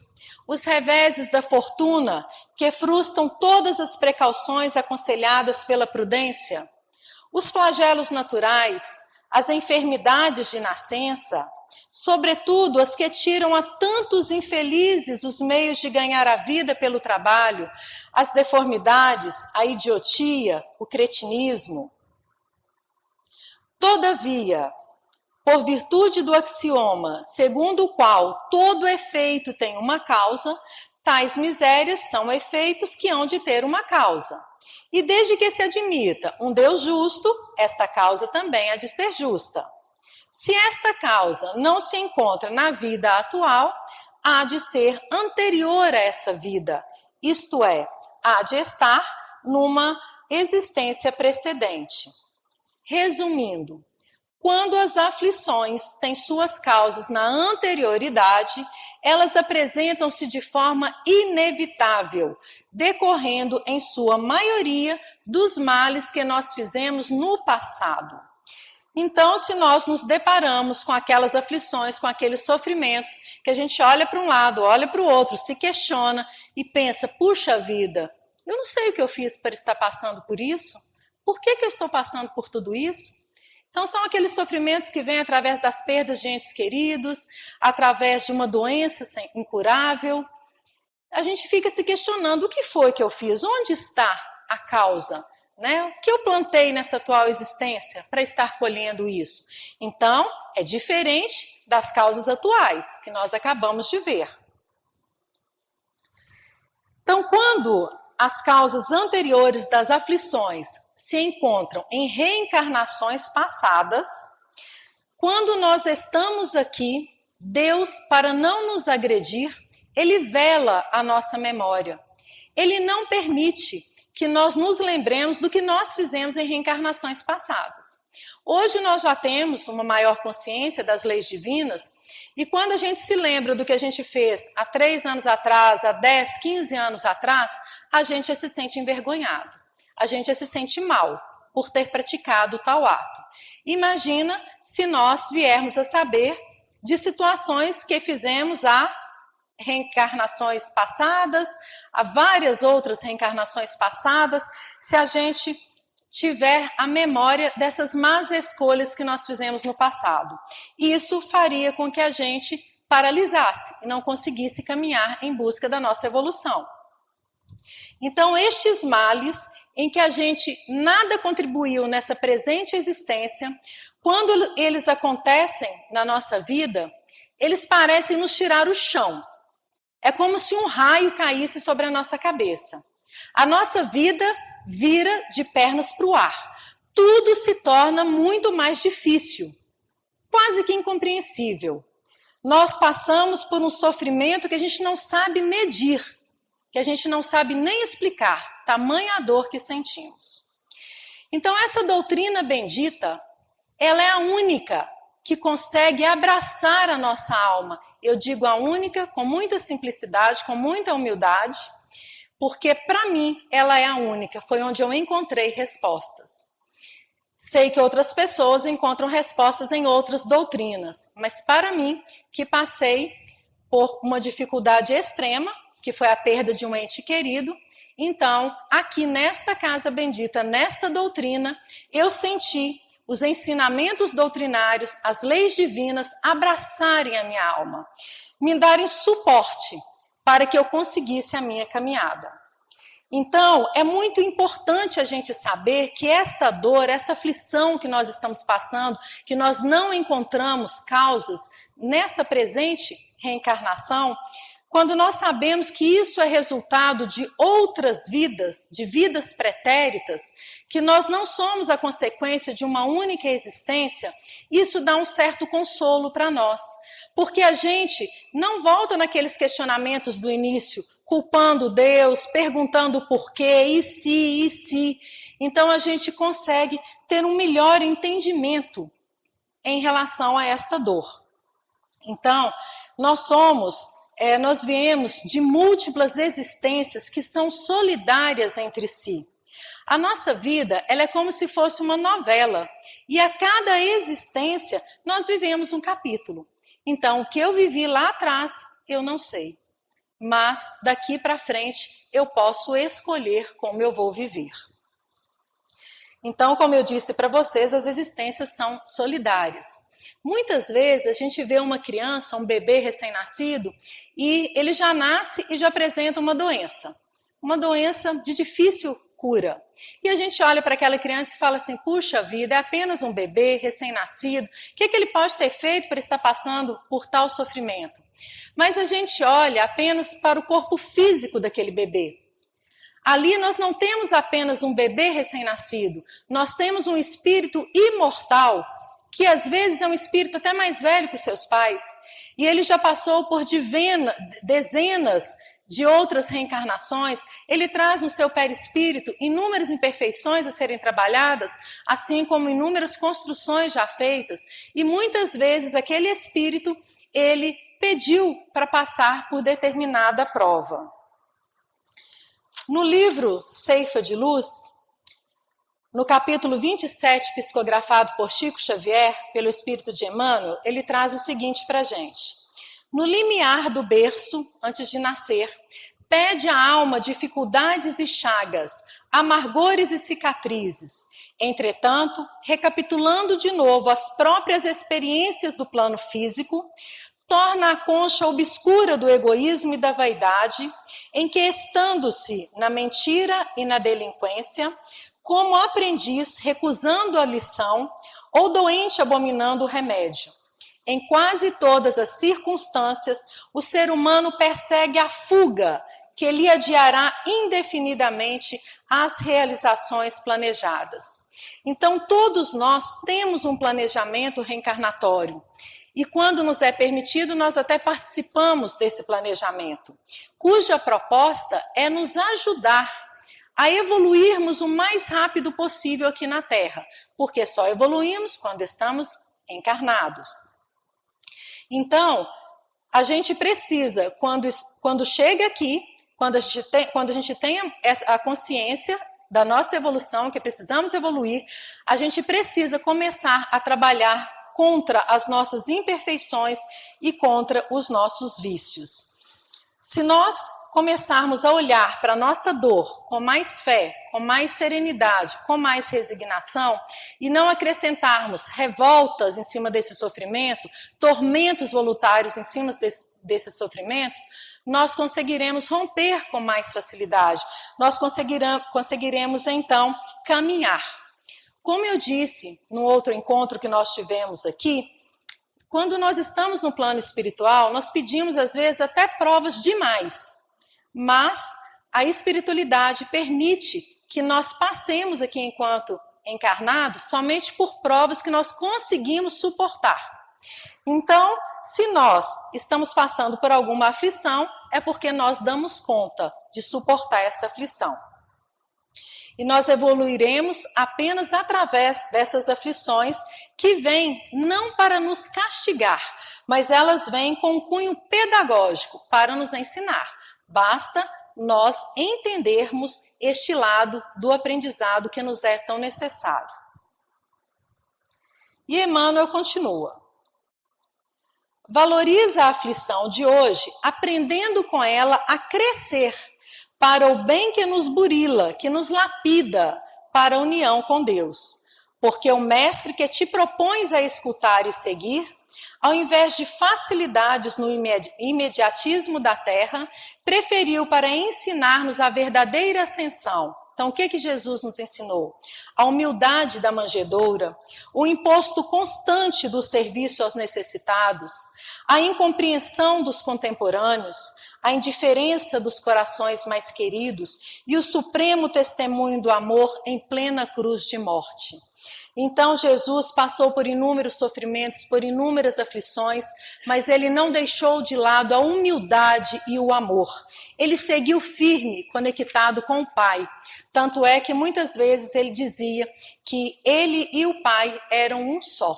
os reveses da fortuna que frustram todas as precauções aconselhadas pela prudência, os flagelos naturais, as enfermidades de nascença, sobretudo as que tiram a tantos infelizes os meios de ganhar a vida pelo trabalho, as deformidades, a idiotia, o cretinismo. Todavia, por virtude do axioma, segundo o qual todo efeito tem uma causa, tais misérias são efeitos que hão de ter uma causa. E desde que se admita um Deus justo, esta causa também há de ser justa. Se esta causa não se encontra na vida atual, há de ser anterior a essa vida, isto é, há de estar numa existência precedente. Resumindo, quando as aflições têm suas causas na anterioridade, elas apresentam-se de forma inevitável, decorrendo em sua maioria dos males que nós fizemos no passado. Então, se nós nos deparamos com aquelas aflições, com aqueles sofrimentos, que a gente olha para um lado, olha para o outro, se questiona e pensa, puxa vida, eu não sei o que eu fiz para estar passando por isso, por que eu estou passando por tudo isso? Então, são aqueles sofrimentos que vêm através das perdas de entes queridos, através de uma doença incurável. A gente fica se questionando, o que foi que eu fiz? Onde está a causa? Né? O que eu plantei nessa atual existência para estar colhendo isso? Então, é diferente das causas atuais, que nós acabamos de ver. Então, quando as causas anteriores das aflições se encontram em reencarnações passadas, quando nós estamos aqui, Deus, para não nos agredir, Ele vela a nossa memória. Ele não permite que nós nos lembremos do que nós fizemos em reencarnações passadas. Hoje nós já temos uma maior consciência das leis divinas, e quando a gente se lembra do que a gente fez há 3 anos atrás, há 10, 15 anos atrás, a gente já se sente envergonhado, a gente já se sente mal por ter praticado tal ato. Imagina se nós viermos a saber de situações que fizemos há reencarnações passadas, há várias outras reencarnações passadas, se a gente tiver a memória dessas más escolhas que nós fizemos no passado. Isso faria com que a gente paralisasse e não conseguisse caminhar em busca da nossa evolução. Então, estes males em que a gente nada contribuiu nessa presente existência, quando eles acontecem na nossa vida, eles parecem nos tirar o chão. É como se um raio caísse sobre a nossa cabeça. A nossa vida vira de pernas para o ar. Tudo se torna muito mais difícil, quase que incompreensível. Nós passamos por um sofrimento que a gente não sabe medir, que a gente não sabe nem explicar, tamanha a dor que sentimos. Então, essa doutrina bendita, ela é a única que consegue abraçar a nossa alma. Eu digo a única, com muita simplicidade, com muita humildade, porque para mim ela é a única, foi onde eu encontrei respostas. Sei que outras pessoas encontram respostas em outras doutrinas, mas para mim, que passei por uma dificuldade extrema, que foi a perda de um ente querido, então, aqui nesta casa bendita, nesta doutrina, eu senti os ensinamentos doutrinários, as leis divinas abraçarem a minha alma, me darem suporte para que eu conseguisse a minha caminhada. Então, é muito importante a gente saber que esta dor, essa aflição que nós estamos passando, que nós não encontramos causas nesta presente reencarnação, quando nós sabemos que isso é resultado de outras vidas, de vidas pretéritas, que nós não somos a consequência de uma única existência, isso dá um certo consolo para nós. Porque a gente não volta naqueles questionamentos do início, culpando Deus, perguntando por quê, e se. Então a gente consegue ter um melhor entendimento em relação a esta dor. Então, nós viemos de múltiplas existências que são solidárias entre si. A nossa vida, ela é como se fosse uma novela, e a cada existência nós vivemos um capítulo. Então, o que eu vivi lá atrás, eu não sei. Mas, daqui para frente, eu posso escolher como eu vou viver. Então, como eu disse para vocês, as existências são solidárias. Muitas vezes, a gente vê uma criança, um bebê recém-nascido, e ele já nasce e já apresenta uma doença de difícil cura. E a gente olha para aquela criança e fala assim, puxa vida, é apenas um bebê recém-nascido, o que ele pode ter feito para estar passando por tal sofrimento? Mas a gente olha apenas para o corpo físico daquele bebê. Ali nós não temos apenas um bebê recém-nascido, nós temos um espírito imortal, que às vezes é um espírito até mais velho que os seus pais, e ele já passou por dezenas de outras reencarnações, ele traz no seu perispírito inúmeras imperfeições a serem trabalhadas, assim como inúmeras construções já feitas, e muitas vezes aquele espírito, ele pediu para passar por determinada prova. No livro Ceifa de Luz, no capítulo 27, psicografado por Chico Xavier, pelo Espírito de Emmanuel, ele traz o seguinte para a gente. No limiar do berço, antes de nascer, pede à alma dificuldades e chagas, amargores e cicatrizes, Entretanto, recapitulando de novo as próprias experiências do plano físico, torna a concha obscura do egoísmo e da vaidade, em que, estando-se na mentira e na delinquência, como aprendiz recusando a lição, ou doente abominando o remédio. Em quase todas as circunstâncias, o ser humano persegue a fuga, que lhe adiará indefinidamente as realizações planejadas. Então, todos nós temos um planejamento reencarnatório. E quando nos é permitido, nós até participamos desse planejamento, cuja proposta é nos ajudar a evoluirmos o mais rápido possível aqui na Terra, porque só evoluímos quando estamos encarnados. Então, a gente precisa, quando chega aqui, quando a gente tem a consciência da nossa evolução, que precisamos evoluir, a gente precisa começar a trabalhar contra as nossas imperfeições e contra os nossos vícios. Se nós começarmos a olhar para a nossa dor com mais fé, com mais serenidade, com mais resignação, e não acrescentarmos revoltas em cima desse sofrimento, tormentos voluntários em cima desses sofrimentos, nós conseguiremos romper com mais facilidade, nós conseguiremos então caminhar. Como eu disse no outro encontro que nós tivemos aqui, quando nós estamos no plano espiritual, nós pedimos às vezes até provas demais, mas a espiritualidade permite que nós passemos aqui enquanto encarnados somente por provas que nós conseguimos suportar. Então, se nós estamos passando por alguma aflição, é porque nós damos conta de suportar essa aflição. E nós evoluiremos apenas através dessas aflições que vêm não para nos castigar, mas elas vêm com um cunho pedagógico para nos ensinar. Basta nós entendermos este lado do aprendizado que nos é tão necessário. E Emmanuel continua. Valoriza a aflição de hoje, aprendendo com ela a crescer para o bem que nos burila, que nos lapida para a união com Deus. Porque o mestre que te propões a escutar e seguir, ao invés de facilidades no imediatismo da terra, preferiu para ensinar-nos a verdadeira ascensão. Então, o que Jesus nos ensinou? A humildade da manjedoura, o imposto constante do serviço aos necessitados, a incompreensão dos contemporâneos, a indiferença dos corações mais queridos e o supremo testemunho do amor em plena cruz de morte. Então Jesus passou por inúmeros sofrimentos, por inúmeras aflições, mas ele não deixou de lado a humildade e o amor. Ele seguiu firme, conectado com o Pai. Tanto é que muitas vezes ele dizia que ele e o Pai eram um só.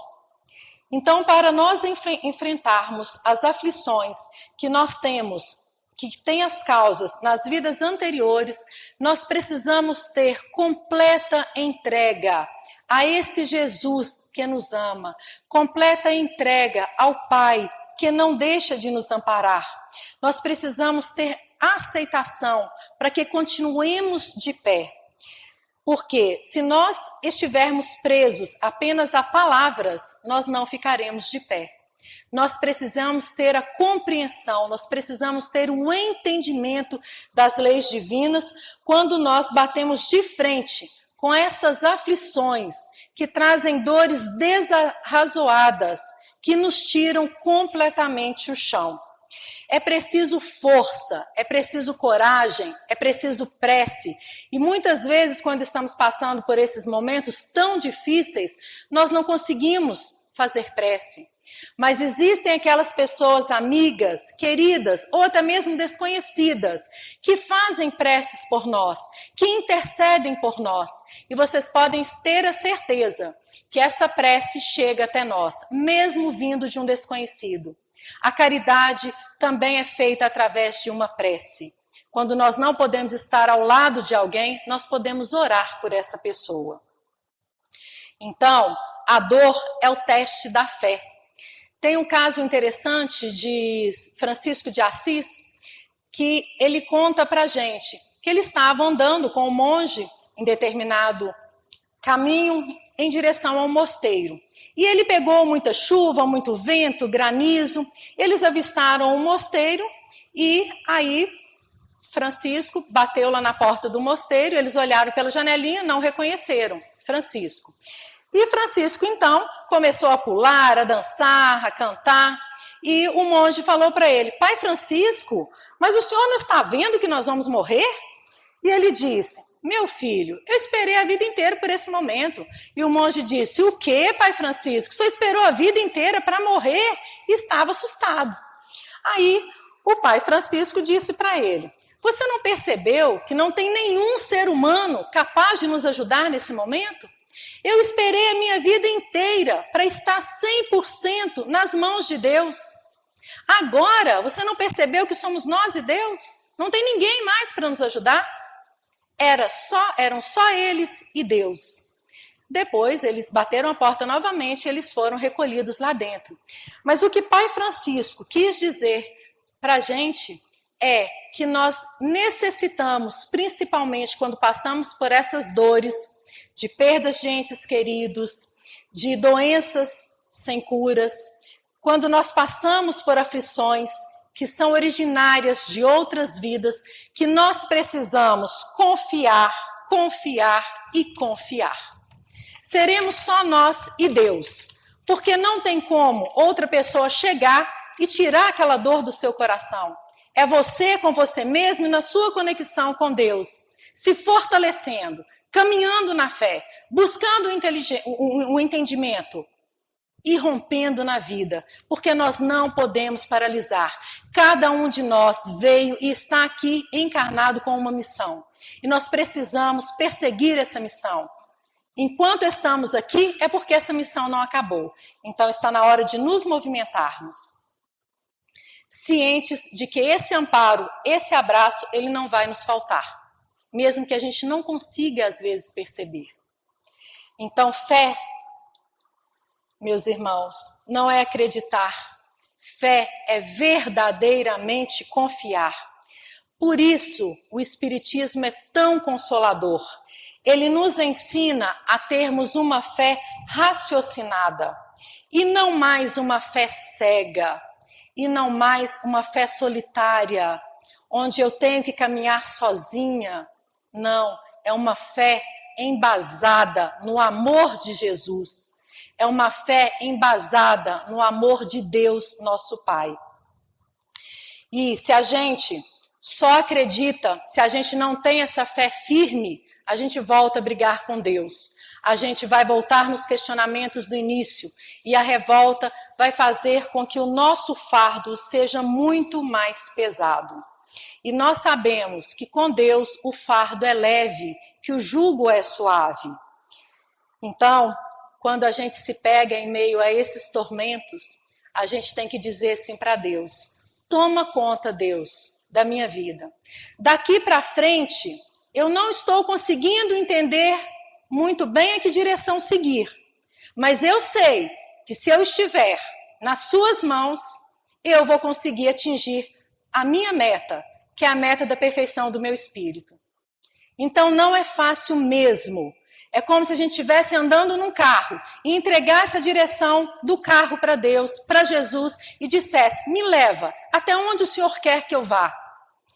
Então, para nós enfrentarmos as aflições que nós temos, que tem as causas nas vidas anteriores, nós precisamos ter completa entrega a esse Jesus que nos ama, completa entrega ao Pai que não deixa de nos amparar. Nós precisamos ter aceitação para que continuemos de pé. Porque se nós estivermos presos apenas a palavras, nós não ficaremos de pé. Nós precisamos ter a compreensão, nós precisamos ter o entendimento das leis divinas quando nós batemos de frente com estas aflições que trazem dores desarrazoadas, que nos tiram completamente o chão. É preciso força, é preciso coragem, é preciso prece. E muitas vezes, quando estamos passando por esses momentos tão difíceis, nós não conseguimos fazer prece. Mas existem aquelas pessoas amigas, queridas ou até mesmo desconhecidas que fazem preces por nós, que intercedem por nós. E vocês podem ter a certeza que essa prece chega até nós, mesmo vindo de um desconhecido. A caridade também é feita através de uma prece. Quando nós não podemos estar ao lado de alguém, nós podemos orar por essa pessoa. Então, a dor é o teste da fé. Tem um caso interessante de Francisco de Assis, que ele conta para a gente que ele estava andando com um monge em determinado caminho em direção ao mosteiro. E ele pegou muita chuva, muito vento, granizo. Eles avistaram o mosteiro e aí Francisco bateu lá na porta do mosteiro. Eles olharam pela janelinha, não reconheceram Francisco. E Francisco, então, começou a pular, a dançar, a cantar. E o monge falou para ele: Pai Francisco, mas o senhor não está vendo que nós vamos morrer? E ele disse: Meu filho, eu esperei a vida inteira por esse momento. E o monge disse: O quê, Pai Francisco? O senhor esperou a vida inteira para morrer? E estava assustado. Aí o Pai Francisco disse para ele: Você não percebeu que não tem nenhum ser humano capaz de nos ajudar nesse momento? Eu esperei a minha vida inteira para estar 100% nas mãos de Deus. Agora, você não percebeu que somos nós e Deus? Não tem ninguém mais para nos ajudar? Eram só eles e Deus. Depois, eles bateram a porta novamente e eles foram recolhidos lá dentro. Mas o que Pai Francisco quis dizer para a gente é que nós necessitamos, principalmente quando passamos por essas dores, de perdas de entes queridos, de doenças sem curas, quando nós passamos por aflições que são originárias de outras vidas, que nós precisamos confiar, confiar e confiar. Seremos só nós e Deus, porque não tem como outra pessoa chegar e tirar aquela dor do seu coração. É você com você mesmo e na sua conexão com Deus, se fortalecendo, caminhando na fé, buscando o entendimento e rompendo na vida, porque nós não podemos paralisar. Cada um de nós veio e está aqui encarnado com uma missão. E nós precisamos perseguir essa missão. Enquanto estamos aqui, é porque essa missão não acabou. Então está na hora de nos movimentarmos. Cientes de que esse amparo, esse abraço, ele não vai nos faltar. Mesmo que a gente não consiga, às vezes, perceber. Então, fé, meus irmãos, não é acreditar. Fé é verdadeiramente confiar. Por isso, o Espiritismo é tão consolador. Ele nos ensina a termos uma fé raciocinada. E não mais uma fé cega. E não mais uma fé solitária, onde eu tenho que caminhar sozinha. Não, é uma fé embasada no amor de Jesus. É uma fé embasada no amor de Deus, nosso Pai. E se a gente só acredita, se a gente não tem essa fé firme, a gente volta a brigar com Deus. A gente vai voltar nos questionamentos do início e a revolta vai fazer com que o nosso fardo seja muito mais pesado. E nós sabemos que com Deus o fardo é leve, que o jugo é suave. Então, quando a gente se pega em meio a esses tormentos, a gente tem que dizer assim para Deus: toma conta, Deus, da minha vida. Daqui para frente, eu não estou conseguindo entender muito bem a que direção seguir. Mas eu sei que se eu estiver nas suas mãos, eu vou conseguir atingir a minha meta, que é a meta da perfeição do meu espírito. Então não é fácil mesmo. É como se a gente estivesse andando num carro e entregasse a direção do carro para Deus, para Jesus, e dissesse: me leva até onde o Senhor quer que eu vá.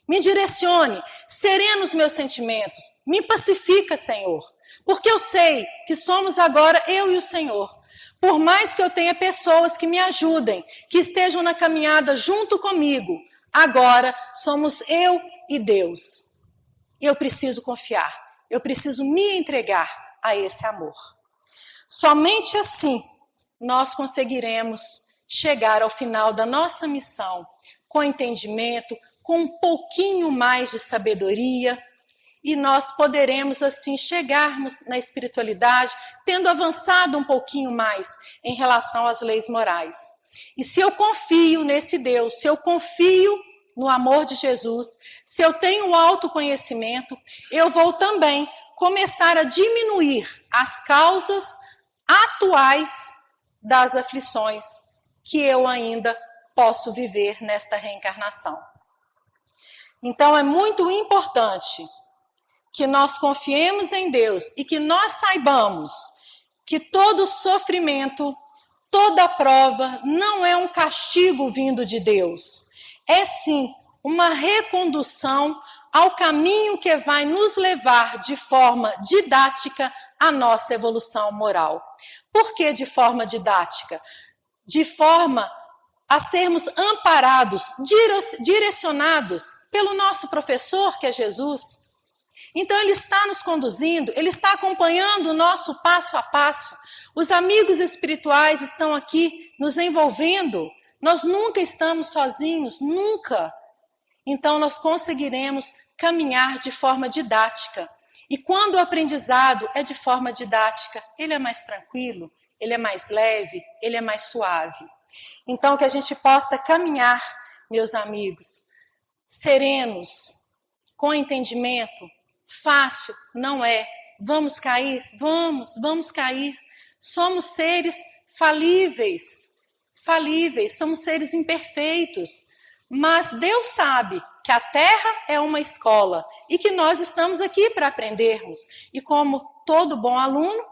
Me direcione, serena os meus sentimentos, me pacifica, Senhor. Porque eu sei que somos agora eu e o Senhor. Por mais que eu tenha pessoas que me ajudem, que estejam na caminhada junto comigo, agora somos eu e Deus. Eu preciso confiar, eu preciso me entregar a esse amor. Somente assim nós conseguiremos chegar ao final da nossa missão com entendimento, com um pouquinho mais de sabedoria, e nós poderemos assim chegarmos na espiritualidade, tendo avançado um pouquinho mais em relação às leis morais. E se eu confio nesse Deus, se eu confio no amor de Jesus, se eu tenho o autoconhecimento, eu vou também começar a diminuir as causas atuais das aflições que eu ainda posso viver nesta reencarnação. Então é muito importante que nós confiemos em Deus e que nós saibamos que todo sofrimento, toda prova não é um castigo vindo de Deus. É sim uma recondução ao caminho que vai nos levar de forma didática à nossa evolução moral. Por que de forma didática? De forma a sermos amparados, direcionados pelo nosso professor, que é Jesus. Então ele está nos conduzindo, ele está acompanhando o nosso passo a passo. Os amigos espirituais estão aqui nos envolvendo. Nós nunca estamos sozinhos, nunca. Então nós conseguiremos caminhar de forma didática. E quando o aprendizado é de forma didática, ele é mais tranquilo, ele é mais leve, ele é mais suave. Então que a gente possa caminhar, meus amigos, serenos, com entendimento. Fácil não é. Vamos cair? Vamos cair. Somos seres falíveis, somos seres imperfeitos. Mas Deus sabe que a Terra é uma escola e que nós estamos aqui para aprendermos. E como todo bom aluno,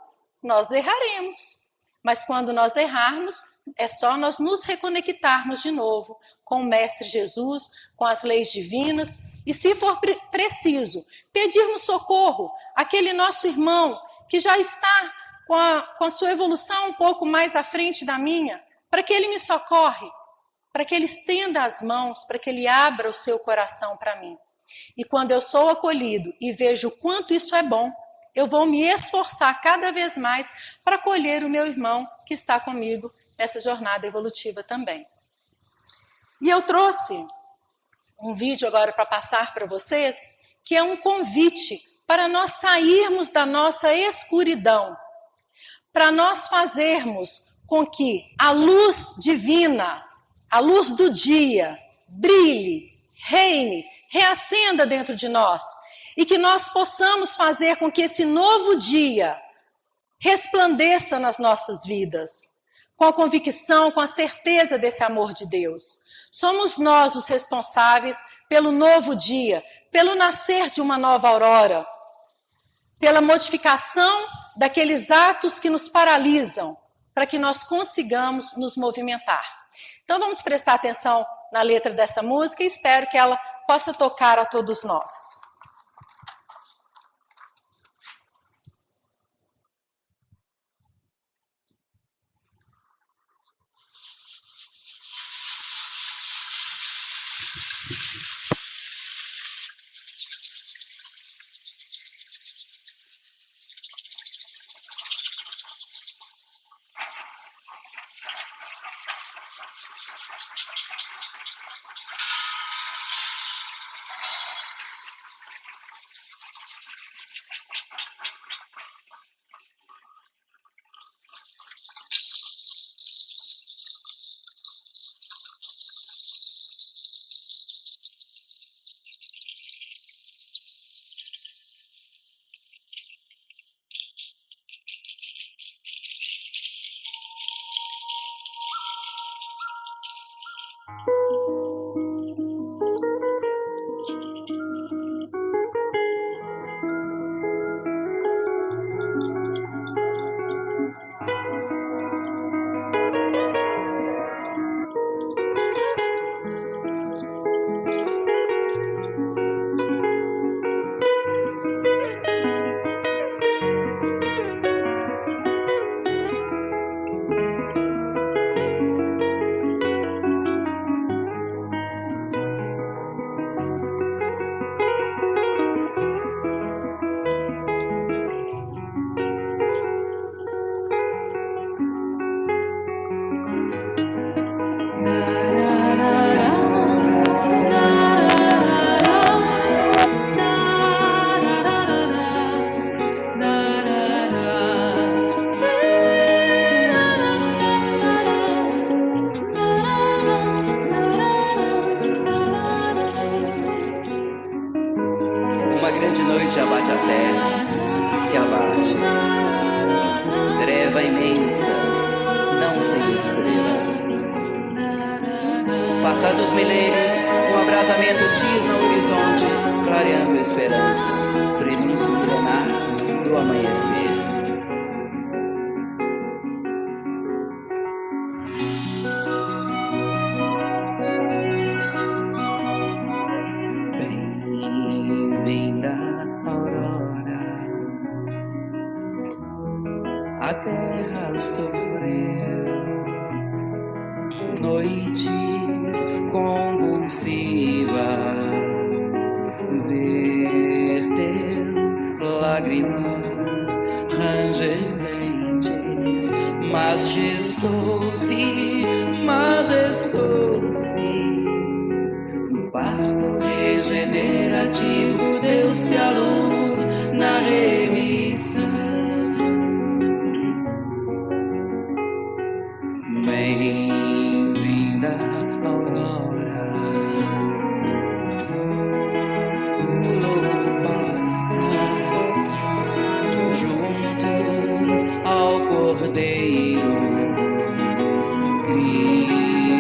nós erraremos. Mas quando nós errarmos, é só nós nos reconectarmos de novo com o Mestre Jesus, com as leis divinas. E se for preciso, pedirmos socorro àquele nosso irmão que já está com a sua evolução um pouco mais à frente da minha, para que ele me socorre, para que ele estenda as mãos, para que ele abra o seu coração para mim. E quando eu sou acolhido e vejo o quanto isso é bom, eu vou me esforçar cada vez mais para acolher o meu irmão que está comigo nessa jornada evolutiva também. E eu trouxe um vídeo agora para passar para vocês, que é um convite para nós sairmos da nossa escuridão, para nós fazermos com que a luz divina, a luz do dia, brilhe, reine, reacenda dentro de nós, e que nós possamos fazer com que esse novo dia resplandeça nas nossas vidas, com a convicção, com a certeza desse amor de Deus. Somos nós os responsáveis pelo novo dia, pelo nascer de uma nova aurora, pela modificação daqueles atos que nos paralisam, para que nós consigamos nos movimentar. Então vamos prestar atenção na letra dessa música e espero que ela possa tocar a todos nós. Uma grande noite abate a terra e se abate. Treva imensa, não sem estrelas. Passados milênios, um abrasamento tisna o horizonte, clareando a esperança, prenúncio milenar do amanhecer. Bem-vinda, aurora. A terra sofreu noites convulsivas, verteu lágrimas rangelentes, majestou-se no parto regenerativo, deu-se a luz na remissão. Bem-vinda, aurora. O lobo pasta junto ao cordeiro.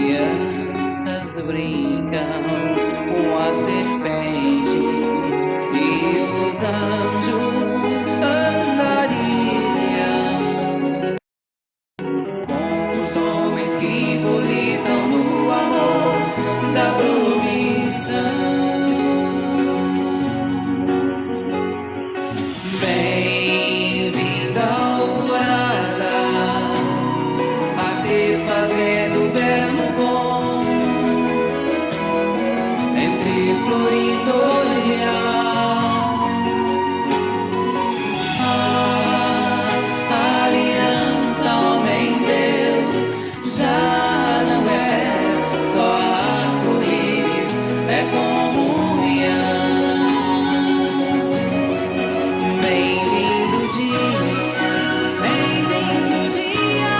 Crianças brincam com a serpente e os anjos andariam com os homens que volitam no amor da promissão. Bem-vinda, alvorada, a te fazer do belo bom, entre florindo olhar. A aliança, homem-deus, já não é só arco-íris, é comunhão. Bem-vindo dia, bem-vindo dia,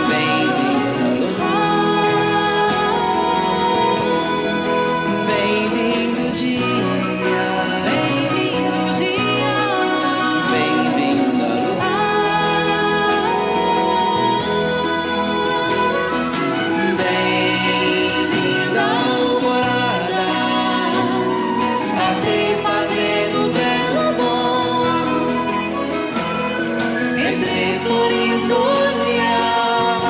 bem-vinda lua. Bem-vindo dia, bem-vindo dia, bem-vinda lua. Bem-vinda alvorada, a te fazer do belo bom, entre florindo olhar.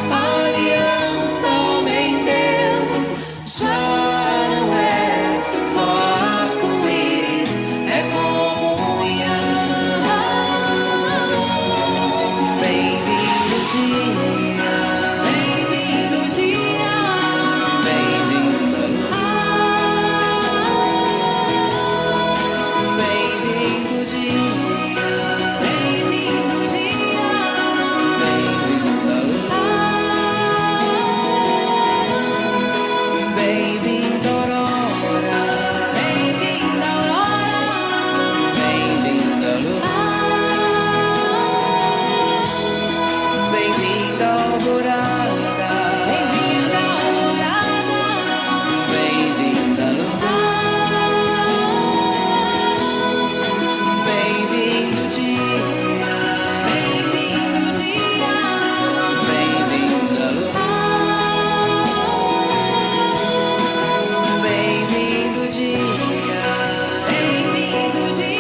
A aliança, homem-deus, já não é só arco-íris, é comunhão. Bem-vindo dia, bem-vindo dia, bem-vinda lua. Bem-vindo dia, bem-vindo dia, bem-vinda lua. Bem-vinda, aurora, bem-vinda, aurora, bem-vinda lua. Bem-vinda, alvorada, bem-vinda, alvorada, bem-vinda lua. Bem-vindo dia, bem-vindo dia, bem-vinda lua. Bem-vindo dia, bem-vindo dia.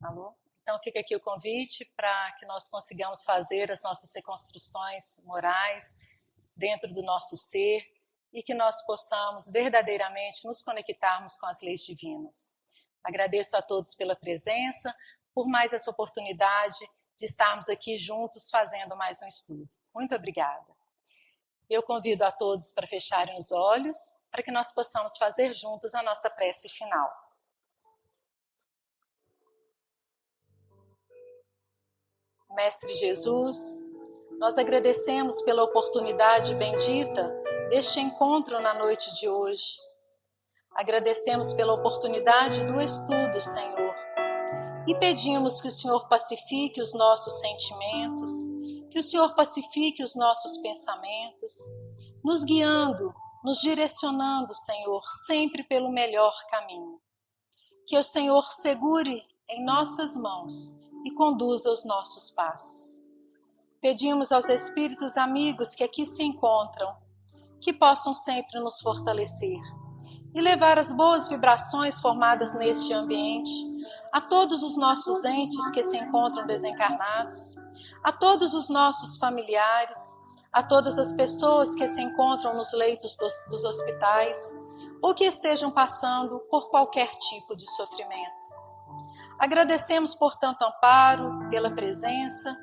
Alô? Então fica aqui o convite para que nós consigamos fazer as nossas reconstruções morais dentro do nosso ser e que nós possamos verdadeiramente nos conectarmos com as leis divinas. Agradeço a todos pela presença, por mais essa oportunidade de estarmos aqui juntos fazendo mais um estudo. Muito obrigada. Eu convido a todos para fecharem os olhos, para que nós possamos fazer juntos a nossa prece final. Mestre Jesus, nós agradecemos pela oportunidade bendita deste encontro na noite de hoje. Agradecemos pela oportunidade do estudo, Senhor, e pedimos que o Senhor pacifique os nossos sentimentos, que o Senhor pacifique os nossos pensamentos, nos guiando, nos direcionando, Senhor, sempre pelo melhor caminho. Que o Senhor segure em nossas mãos e conduza os nossos passos. Pedimos aos espíritos amigos que aqui se encontram, que possam sempre nos fortalecer e levar as boas vibrações formadas neste ambiente a todos os nossos entes que se encontram desencarnados, a todos os nossos familiares, a todas as pessoas que se encontram nos leitos dos hospitais ou que estejam passando por qualquer tipo de sofrimento. Agradecemos por tanto amparo, pela presença,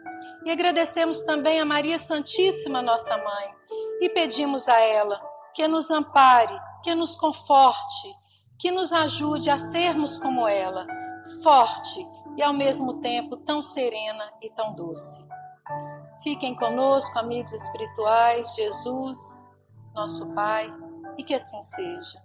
e agradecemos também a Maria Santíssima, nossa Mãe, e pedimos a ela que nos ampare, que nos conforte, que nos ajude a sermos como ela, forte e ao mesmo tempo tão serena e tão doce. Fiquem conosco, amigos espirituais, Jesus, nosso Pai, e que assim seja.